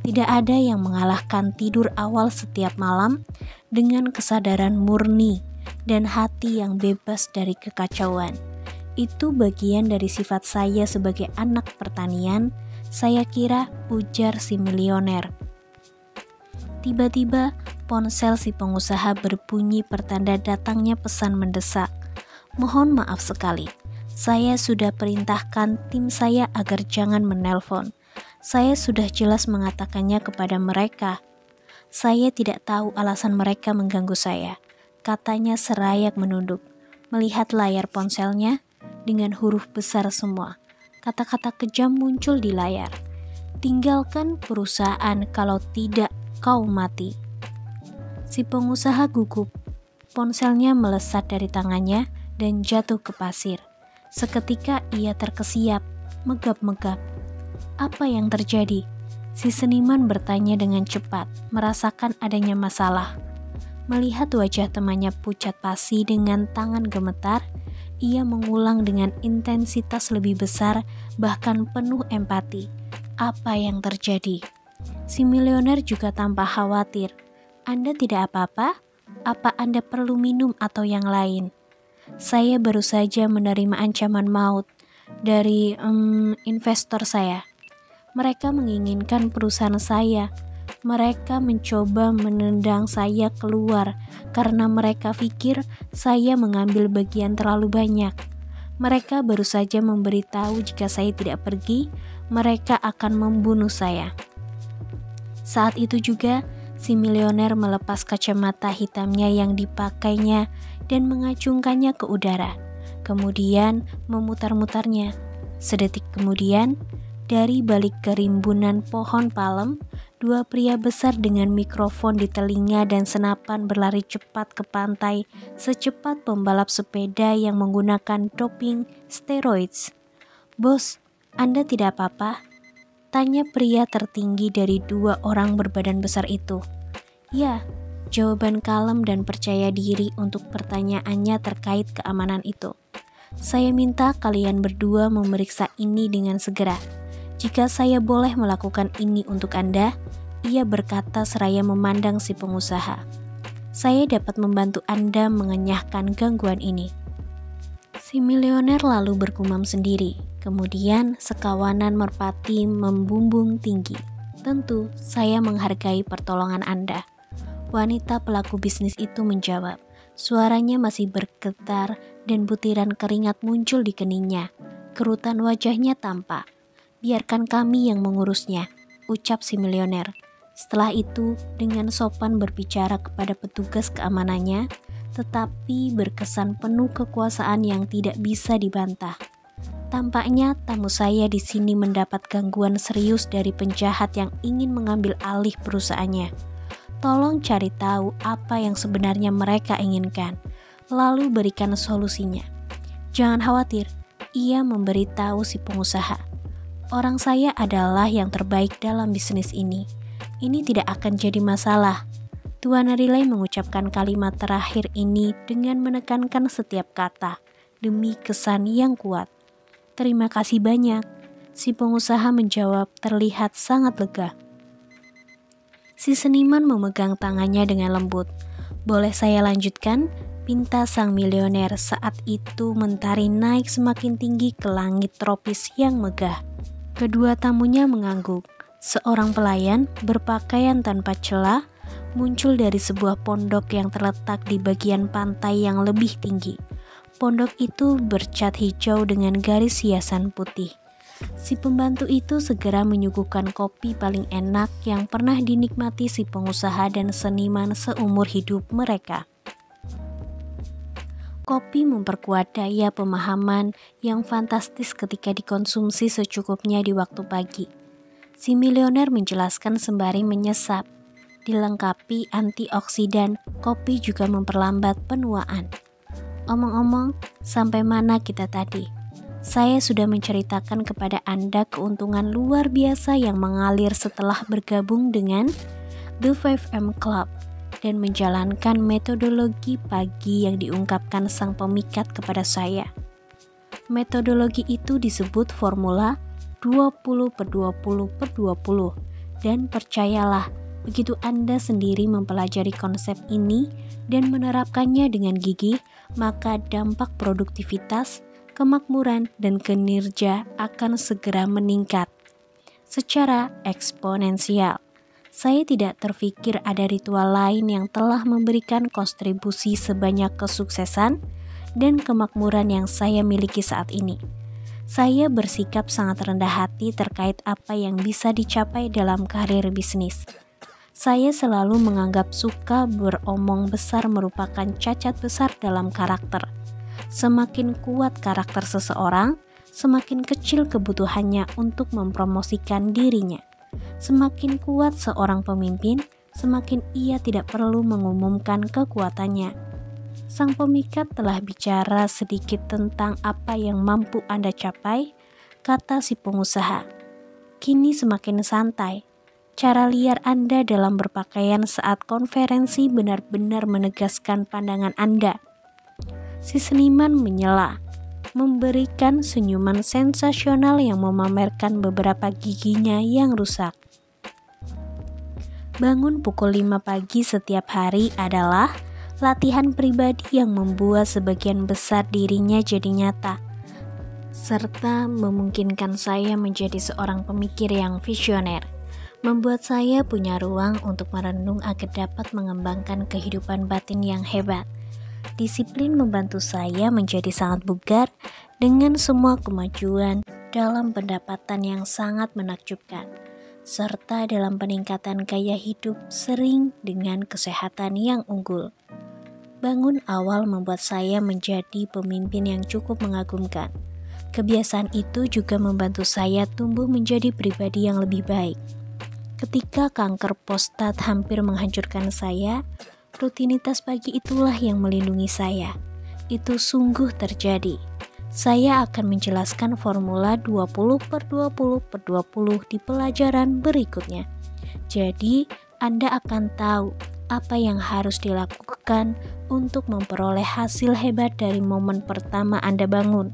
Tidak ada yang mengalahkan tidur awal setiap malam dengan kesadaran murni dan hati yang bebas dari kekacauan. Itu bagian dari sifat saya sebagai anak pertanian, saya kira, ujar si milioner. Tiba-tiba, ponsel si pengusaha berbunyi pertanda datangnya pesan mendesak. Mohon maaf sekali, saya sudah perintahkan tim saya agar jangan menelpon. Saya sudah jelas mengatakannya kepada mereka. Saya tidak tahu alasan mereka mengganggu saya, katanya seraya menunduk. Melihat layar ponselnya, dengan huruf besar semua, kata-kata kejam muncul di layar. Tinggalkan perusahaan kalau tidak kau mati. Si pengusaha gugup. Ponselnya melesat dari tangannya dan jatuh ke pasir. Seketika ia terkesiap, megap-megap. Apa yang terjadi? Si seniman bertanya dengan cepat, merasakan adanya masalah. Melihat wajah temannya pucat pasi dengan tangan gemetar, ia mengulang dengan intensitas lebih besar, bahkan penuh empati. Apa yang terjadi? Si milioner juga tampak khawatir. Anda tidak apa-apa? Apa Anda perlu minum atau yang lain? Saya baru saja menerima ancaman maut dari investor saya. Mereka menginginkan perusahaan saya. Mereka mencoba menendang saya keluar karena mereka pikir saya mengambil bagian terlalu banyak. Mereka baru saja memberitahu jika saya tidak pergi, mereka akan membunuh saya. Saat itu juga, si milioner melepas kacamata hitamnya yang dipakainya dan mengacungkannya ke udara. Kemudian memutar-mutarnya. Sedetik kemudian, dari balik kerimbunan pohon palem, 2 pria besar dengan mikrofon di telinga dan senapan berlari cepat ke pantai secepat pembalap sepeda yang menggunakan doping steroids. Bos, Anda tidak apa-apa? Tanya pria tertinggi dari 2 orang berbadan besar itu. Ya, jawaban kalem dan percaya diri untuk pertanyaannya terkait keamanan itu. Saya minta kalian berdua memeriksa ini dengan segera. Jika saya boleh melakukan ini untuk Anda, ia berkata seraya memandang si pengusaha. Saya dapat membantu Anda mengenyahkan gangguan ini. Si milioner lalu bergumam sendiri. Kemudian sekawanan merpati membumbung tinggi. Tentu, saya menghargai pertolongan Anda. Wanita pelaku bisnis itu menjawab. Suaranya masih bergetar dan butiran keringat muncul di keningnya. Kerutan wajahnya tampak. Biarkan kami yang mengurusnya, ucap si milioner. Setelah itu, dengan sopan berbicara kepada petugas keamanannya, tetapi berkesan penuh kekuasaan yang tidak bisa dibantah. Tampaknya tamu saya di sini mendapat gangguan serius dari penjahat yang ingin mengambil alih perusahaannya. Tolong cari tahu apa yang sebenarnya mereka inginkan, lalu berikan solusinya. Jangan khawatir, ia memberitahu si pengusaha. Orang saya adalah yang terbaik dalam bisnis ini. Ini tidak akan jadi masalah. Tuan Riley mengucapkan kalimat terakhir ini dengan menekankan setiap kata demi kesan yang kuat. Terima kasih banyak, si pengusaha menjawab terlihat sangat lega. Si seniman memegang tangannya dengan lembut. Boleh saya lanjutkan? Pinta sang milioner saat itu mentari naik semakin tinggi ke langit tropis yang megah. Kedua tamunya mengangguk. Seorang pelayan berpakaian tanpa celah muncul dari sebuah pondok yang terletak di bagian pantai yang lebih tinggi. Pondok itu bercat hijau dengan garis hiasan putih. Si pembantu itu segera menyuguhkan kopi paling enak yang pernah dinikmati si pengusaha dan seniman seumur hidup mereka. Kopi memperkuat daya pemahaman yang fantastis ketika dikonsumsi secukupnya di waktu pagi. Si milioner menjelaskan sembari menyesap. Dilengkapi antioksidan, kopi juga memperlambat penuaan. Omong-omong, sampai mana kita tadi? Saya sudah menceritakan kepada Anda keuntungan luar biasa yang mengalir setelah bergabung dengan The 5M Club dan menjalankan metodologi pagi yang diungkapkan sang pemikat kepada saya. Metodologi itu disebut formula 20/20/20 dan percayalah, begitu Anda sendiri mempelajari konsep ini dan menerapkannya dengan gigih, maka dampak produktivitas, kemakmuran, dan kinerja akan segera meningkat secara eksponensial. Saya tidak terfikir ada ritual lain yang telah memberikan kontribusi sebanyak kesuksesan dan kemakmuran yang saya miliki saat ini. Saya bersikap sangat rendah hati terkait apa yang bisa dicapai dalam karir bisnis. Saya selalu menganggap suka beromong besar merupakan cacat besar dalam karakter. Semakin kuat karakter seseorang, semakin kecil kebutuhannya untuk mempromosikan dirinya. Semakin kuat seorang pemimpin, semakin ia tidak perlu mengumumkan kekuatannya. Sang pemikat telah bicara sedikit tentang apa yang mampu Anda capai, kata si pengusaha. Kini semakin santai. Cara liar Anda dalam berpakaian saat konferensi benar-benar menegaskan pandangan Anda. Si seniman menyela, memberikan senyuman sensasional yang memamerkan beberapa giginya yang rusak. Bangun pukul 5 pagi setiap hari adalah latihan pribadi yang membuat sebagian besar dirinya jadi nyata, serta memungkinkan saya menjadi seorang pemikir yang visioner. Membuat saya punya ruang untuk merenung agar dapat mengembangkan kehidupan batin yang hebat. Disiplin membantu saya menjadi sangat bugar dengan semua kemajuan dalam pendapatan yang sangat menakjubkan, serta dalam peningkatan gaya hidup sering dengan kesehatan yang unggul. Bangun awal membuat saya menjadi pemimpin yang cukup mengagumkan. Kebiasaan itu juga membantu saya tumbuh menjadi pribadi yang lebih baik. Ketika kanker prostat hampir menghancurkan saya, rutinitas pagi itulah yang melindungi saya. Itu sungguh terjadi. Saya akan menjelaskan formula 20/20/20 di pelajaran berikutnya. Jadi, Anda akan tahu apa yang harus dilakukan untuk memperoleh hasil hebat dari momen pertama Anda bangun.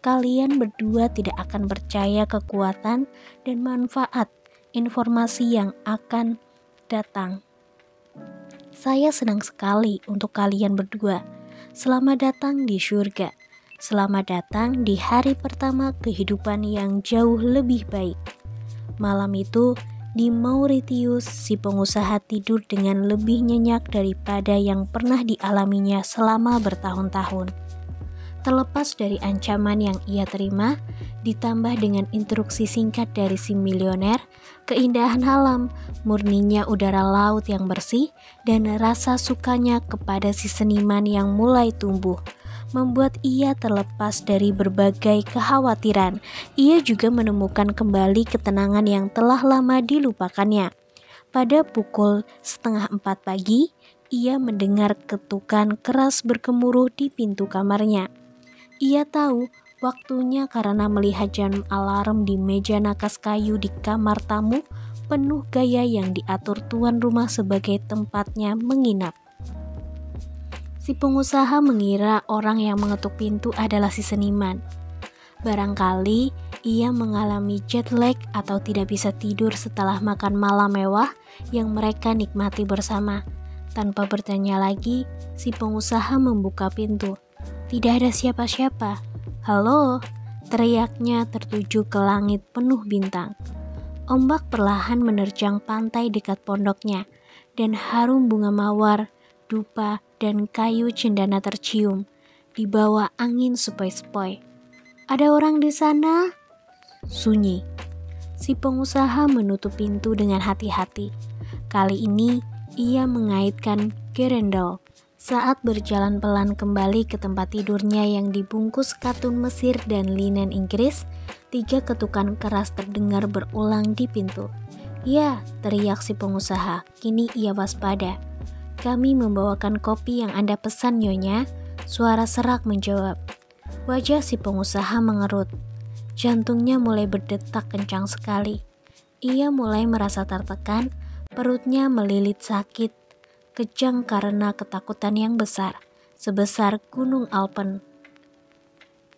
Kalian berdua tidak akan percaya kekuatan dan manfaat informasi yang akan datang. Saya senang sekali untuk kalian berdua. Selamat datang di surga. Selamat datang di hari pertama kehidupan yang jauh lebih baik. Malam itu, di Mauritius, si pengusaha tidur dengan lebih nyenyak daripada yang pernah dialaminya selama bertahun-tahun. Terlepas dari ancaman yang ia terima, ditambah dengan instruksi singkat dari si milioner, keindahan alam, murninya udara laut yang bersih, dan rasa sukanya kepada si seniman yang mulai tumbuh, membuat ia terlepas dari berbagai kekhawatiran. Ia juga menemukan kembali ketenangan yang telah lama dilupakannya. Pada pukul 3:30 pagi, ia mendengar ketukan keras bergemuruh di pintu kamarnya. Ia tahu waktunya karena melihat jam alarm di meja nakas kayu di kamar tamu penuh gaya yang diatur tuan rumah sebagai tempatnya menginap. Si pengusaha mengira orang yang mengetuk pintu adalah si seniman. Barangkali ia mengalami jet lag atau tidak bisa tidur setelah makan malam mewah yang mereka nikmati bersama. Tanpa bertanya lagi, si pengusaha membuka pintu. Tidak ada siapa-siapa. "Halo," teriaknya tertuju ke langit penuh bintang. Ombak perlahan menerjang pantai dekat pondoknya, dan harum bunga mawar, dupa, dan kayu cendana tercium di bawah angin sepoi-sepoi. "Ada orang di sana?" Sunyi. Si pengusaha menutup pintu dengan hati-hati. Kali ini ia mengaitkan gerendol. Saat berjalan pelan kembali ke tempat tidurnya yang dibungkus katun Mesir dan linen Inggris, 3 ketukan keras terdengar berulang di pintu. "Ya," teriak si pengusaha. Kini ia waspada. "Kami membawakan kopi yang Anda pesan, Nyonya," suara serak menjawab. Wajah si pengusaha mengerut. Jantungnya mulai berdetak kencang sekali. Ia mulai merasa tertekan, perutnya melilit sakit, kejang karena ketakutan yang besar, sebesar gunung Alpen.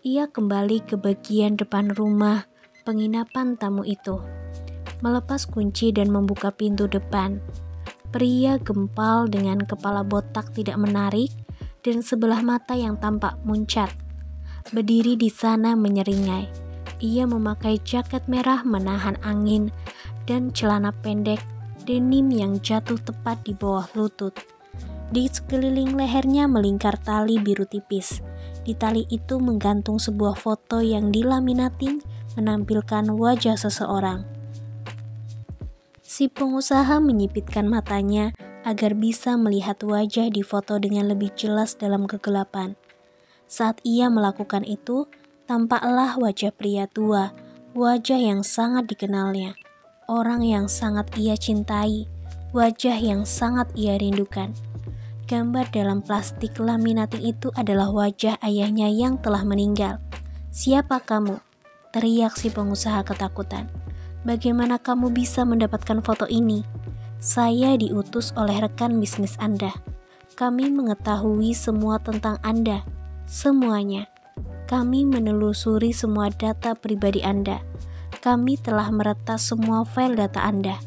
Ia kembali ke bagian depan rumah penginapan tamu itu, melepas kunci dan membuka pintu depan. Pria gempal dengan kepala botak tidak menarik dan sebelah mata yang tampak muncat berdiri di sana menyeringai. Ia memakai jaket merah menahan angin dan celana pendek denim yang jatuh tepat di bawah lutut. Di sekeliling lehernya melingkar tali biru tipis. Di tali itu menggantung sebuah foto yang dilaminating menampilkan wajah seseorang. Si pengusaha menyipitkan matanya agar bisa melihat wajah di foto dengan lebih jelas dalam kegelapan. Saat ia melakukan itu, tampaklah wajah pria tua, wajah yang sangat dikenalnya, orang yang sangat ia cintai, wajah yang sangat ia rindukan. Gambar dalam plastik laminating itu adalah wajah ayahnya yang telah meninggal. "Siapa kamu?" teriak si pengusaha ketakutan. "Bagaimana kamu bisa mendapatkan foto ini?" "Saya diutus oleh rekan bisnis Anda. Kami mengetahui semua tentang Anda. Semuanya. Kami menelusuri semua data pribadi Anda. Kami telah meretas semua file data Anda.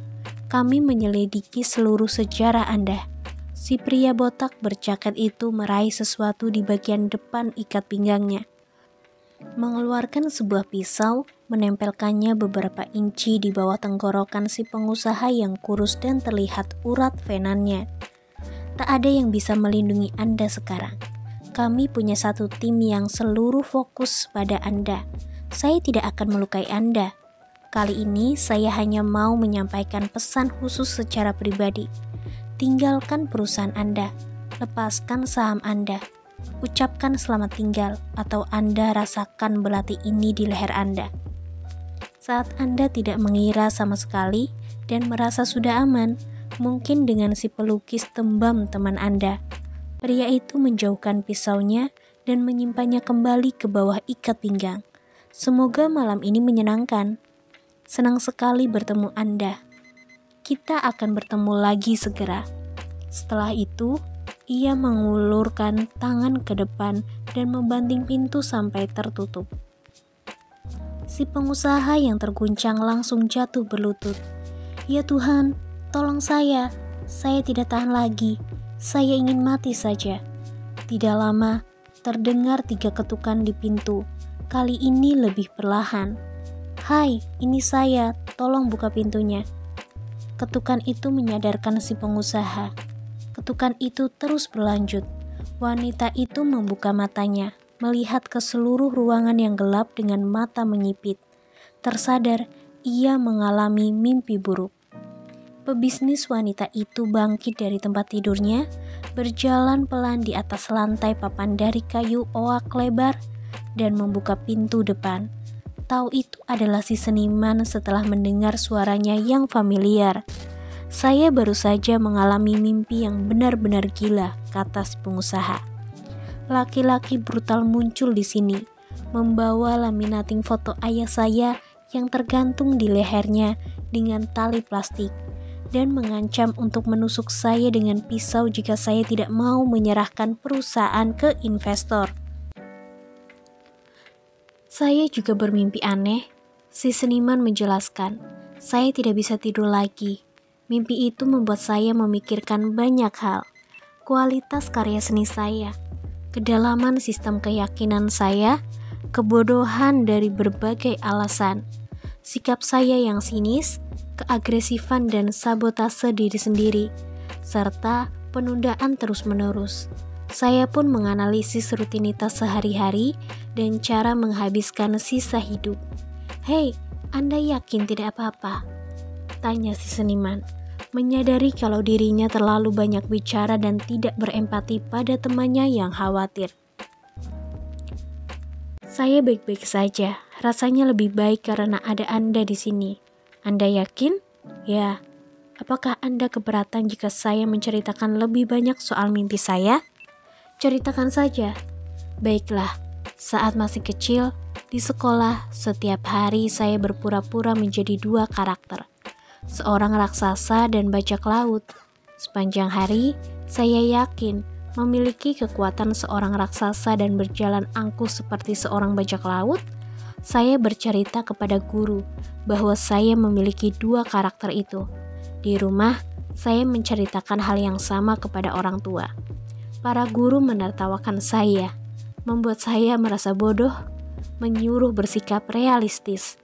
Kami menyelidiki seluruh sejarah Anda." Si pria botak berjaket itu meraih sesuatu di bagian depan ikat pinggangnya. Mengeluarkan sebuah pisau, menempelkannya beberapa inci di bawah tenggorokan si pengusaha yang kurus dan terlihat urat venannya. "Tak ada yang bisa melindungi Anda sekarang. Kami punya satu tim yang seluruh fokus pada Anda. Saya tidak akan melukai Anda. Kali ini saya hanya mau menyampaikan pesan khusus secara pribadi. Tinggalkan perusahaan Anda, lepaskan saham Anda, ucapkan selamat tinggal, atau Anda rasakan belati ini di leher Anda." Saat Anda tidak mengira sama sekali dan merasa sudah aman, mungkin dengan si pelukis tembam teman Anda, pria itu menjauhkan pisaunya dan menyimpannya kembali ke bawah ikat pinggang. "Semoga malam ini menyenangkan. Senang sekali bertemu Anda. Kita akan bertemu lagi segera." Setelah itu, ia mengulurkan tangan ke depan dan membanting pintu sampai tertutup. Si pengusaha yang terguncang langsung jatuh berlutut. "Ya Tuhan, tolong saya tidak tahan lagi. Saya ingin mati saja." Tidak lama, terdengar 3 ketukan di pintu. Kali ini lebih perlahan. "Hai, ini saya, tolong buka pintunya." Ketukan itu menyadarkan si pengusaha. Ketukan itu terus berlanjut. Wanita itu membuka matanya, melihat ke seluruh ruangan yang gelap dengan mata menyipit. Tersadar, ia mengalami mimpi buruk. Pebisnis wanita itu bangkit dari tempat tidurnya, berjalan pelan di atas lantai papan dari kayu oak lebar, dan membuka pintu depan. Tahu itu adalah si seniman setelah mendengar suaranya yang familiar. Saya baru saja mengalami mimpi yang benar-benar gila, kata si pengusaha. Laki-laki brutal muncul di sini, membawa laminating foto ayah saya yang tergantung di lehernya dengan tali plastik, dan mengancam untuk menusuk saya dengan pisau jika saya tidak mau menyerahkan perusahaan ke investor. Saya juga bermimpi aneh, si seniman menjelaskan. Saya tidak bisa tidur lagi. Mimpi itu membuat saya memikirkan banyak hal. Kualitas karya seni saya, kedalaman sistem keyakinan saya, kebodohan dari berbagai alasan, sikap saya yang sinis, keagresifan dan sabotase diri sendiri, serta penundaan terus-menerus. Saya pun menganalisis rutinitas sehari-hari dan cara menghabiskan sisa hidup. "Hei, Anda yakin tidak apa-apa?" tanya si seniman, menyadari kalau dirinya terlalu banyak bicara dan tidak berempati pada temannya yang khawatir. "Saya baik-baik saja, rasanya lebih baik karena ada Anda di sini." "Anda yakin?" "Ya." "Apakah Anda keberatan jika saya menceritakan lebih banyak soal mimpi saya?" "Ceritakan saja." "Baiklah, saat masih kecil, di sekolah, setiap hari saya berpura-pura menjadi dua karakter, seorang raksasa dan bajak laut. Sepanjang hari, saya yakin memiliki kekuatan seorang raksasa dan berjalan angkuh seperti seorang bajak laut. Saya bercerita kepada guru bahwa saya memiliki dua karakter itu. Di rumah, saya menceritakan hal yang sama kepada orang tua. Para guru menertawakan saya, membuat saya merasa bodoh, menyuruh bersikap realistis,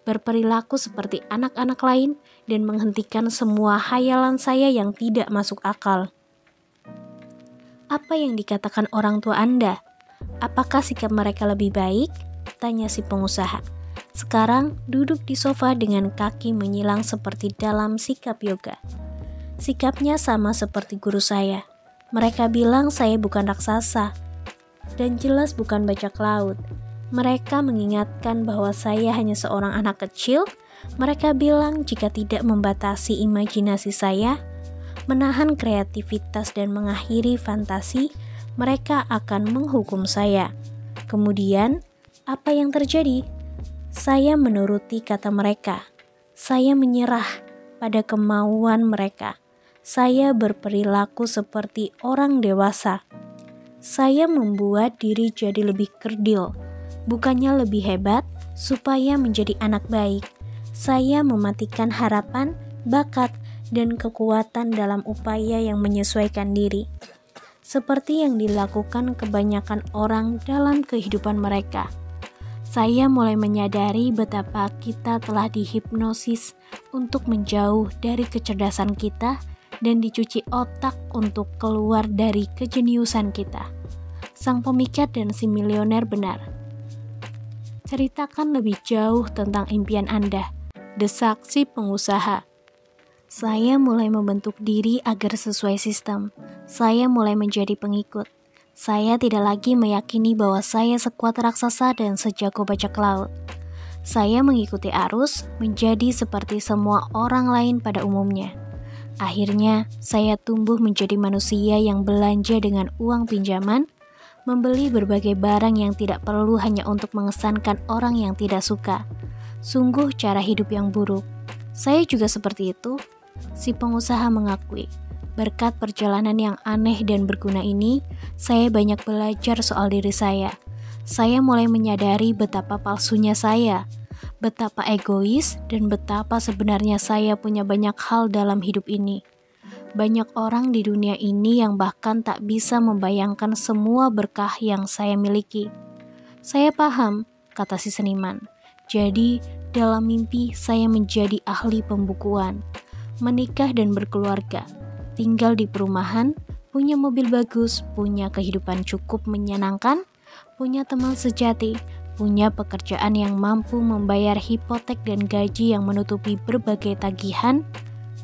berperilaku seperti anak-anak lain, dan menghentikan semua khayalan saya yang tidak masuk akal." "Apa yang dikatakan orang tua Anda? Apakah sikap mereka lebih baik?" tanya si pengusaha. Sekarang duduk di sofa dengan kaki menyilang seperti dalam sikap yoga. "Sikapnya sama seperti guru saya. Mereka bilang saya bukan raksasa dan jelas bukan bajak laut. Mereka mengingatkan bahwa saya hanya seorang anak kecil. Mereka bilang jika tidak membatasi imajinasi saya, menahan kreativitas dan mengakhiri fantasi, mereka akan menghukum saya. Kemudian, apa yang terjadi? Saya menuruti kata mereka. Saya menyerah pada kemauan mereka. Saya berperilaku seperti orang dewasa. Saya membuat diri jadi lebih kerdil, bukannya lebih hebat, supaya menjadi anak baik. Saya mematikan harapan, bakat, dan kekuatan dalam upaya yang menyesuaikan diri, seperti yang dilakukan kebanyakan orang dalam kehidupan mereka. Saya mulai menyadari betapa kita telah dihipnosis untuk menjauh dari kecerdasan kita dan dicuci otak untuk keluar dari kejeniusan kita." Sang pemikat dan si milioner benar. "Ceritakan lebih jauh tentang impian Anda," desak si pengusaha. "Saya mulai membentuk diri agar sesuai sistem. Saya mulai menjadi pengikut. Saya tidak lagi meyakini bahwa saya sekuat raksasa dan sejago bajak laut. Saya mengikuti arus, menjadi seperti semua orang lain pada umumnya. Akhirnya, saya tumbuh menjadi manusia yang belanja dengan uang pinjaman, membeli berbagai barang yang tidak perlu hanya untuk mengesankan orang yang tidak suka. Sungguh cara hidup yang buruk. Saya juga seperti itu," si pengusaha mengakui. "Berkat perjalanan yang aneh dan berguna ini, saya banyak belajar soal diri saya. Saya mulai menyadari betapa palsunya saya, betapa egois, dan betapa sebenarnya saya punya banyak hal dalam hidup ini. Banyak orang di dunia ini yang bahkan tak bisa membayangkan semua berkah yang saya miliki." "Saya paham," kata si seniman. "Jadi, dalam mimpi saya menjadi ahli pembukuan, menikah dan berkeluarga, tinggal di perumahan, punya mobil bagus, punya kehidupan cukup menyenangkan, punya teman sejati, punya pekerjaan yang mampu membayar hipotek dan gaji yang menutupi berbagai tagihan.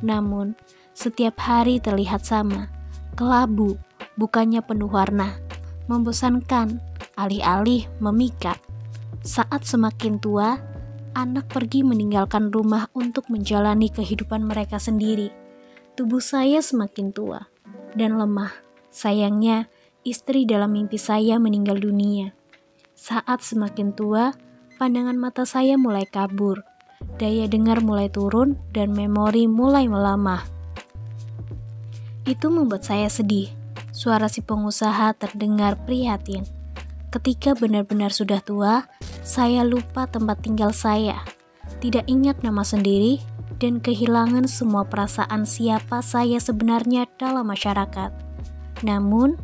Namun, setiap hari terlihat sama, kelabu, bukannya penuh warna, membosankan, alih-alih memikat. Saat semakin tua, anak pergi meninggalkan rumah untuk menjalani kehidupan mereka sendiri. Tubuh saya semakin tua dan lemah. Sayangnya, istri dalam mimpi saya meninggal dunia. Saat semakin tua, pandangan mata saya mulai kabur, daya dengar mulai turun, dan memori mulai melamah. Itu membuat saya sedih. Suara si pengusaha terdengar prihatin. Ketika benar-benar sudah tua, saya lupa tempat tinggal saya, tidak ingat nama sendiri, dan kehilangan semua perasaan siapa saya sebenarnya dalam masyarakat. Namun,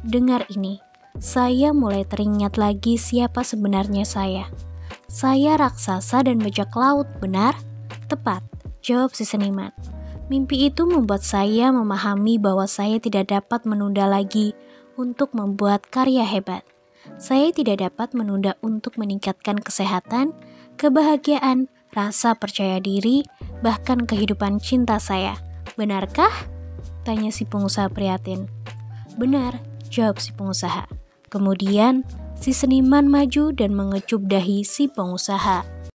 dengar ini, saya mulai teringat lagi siapa sebenarnya saya. Saya raksasa dan bajak laut, benar? Tepat, jawab si seniman. Mimpi itu membuat saya memahami bahwa saya tidak dapat menunda lagi untuk membuat karya hebat. Saya tidak dapat menunda untuk meningkatkan kesehatan, kebahagiaan, rasa percaya diri, bahkan kehidupan cinta saya. Benarkah? Tanya si pengusaha prihatin. Benar, jawab si pengusaha. Kemudian, si seniman maju dan mengecup dahi si pengusaha.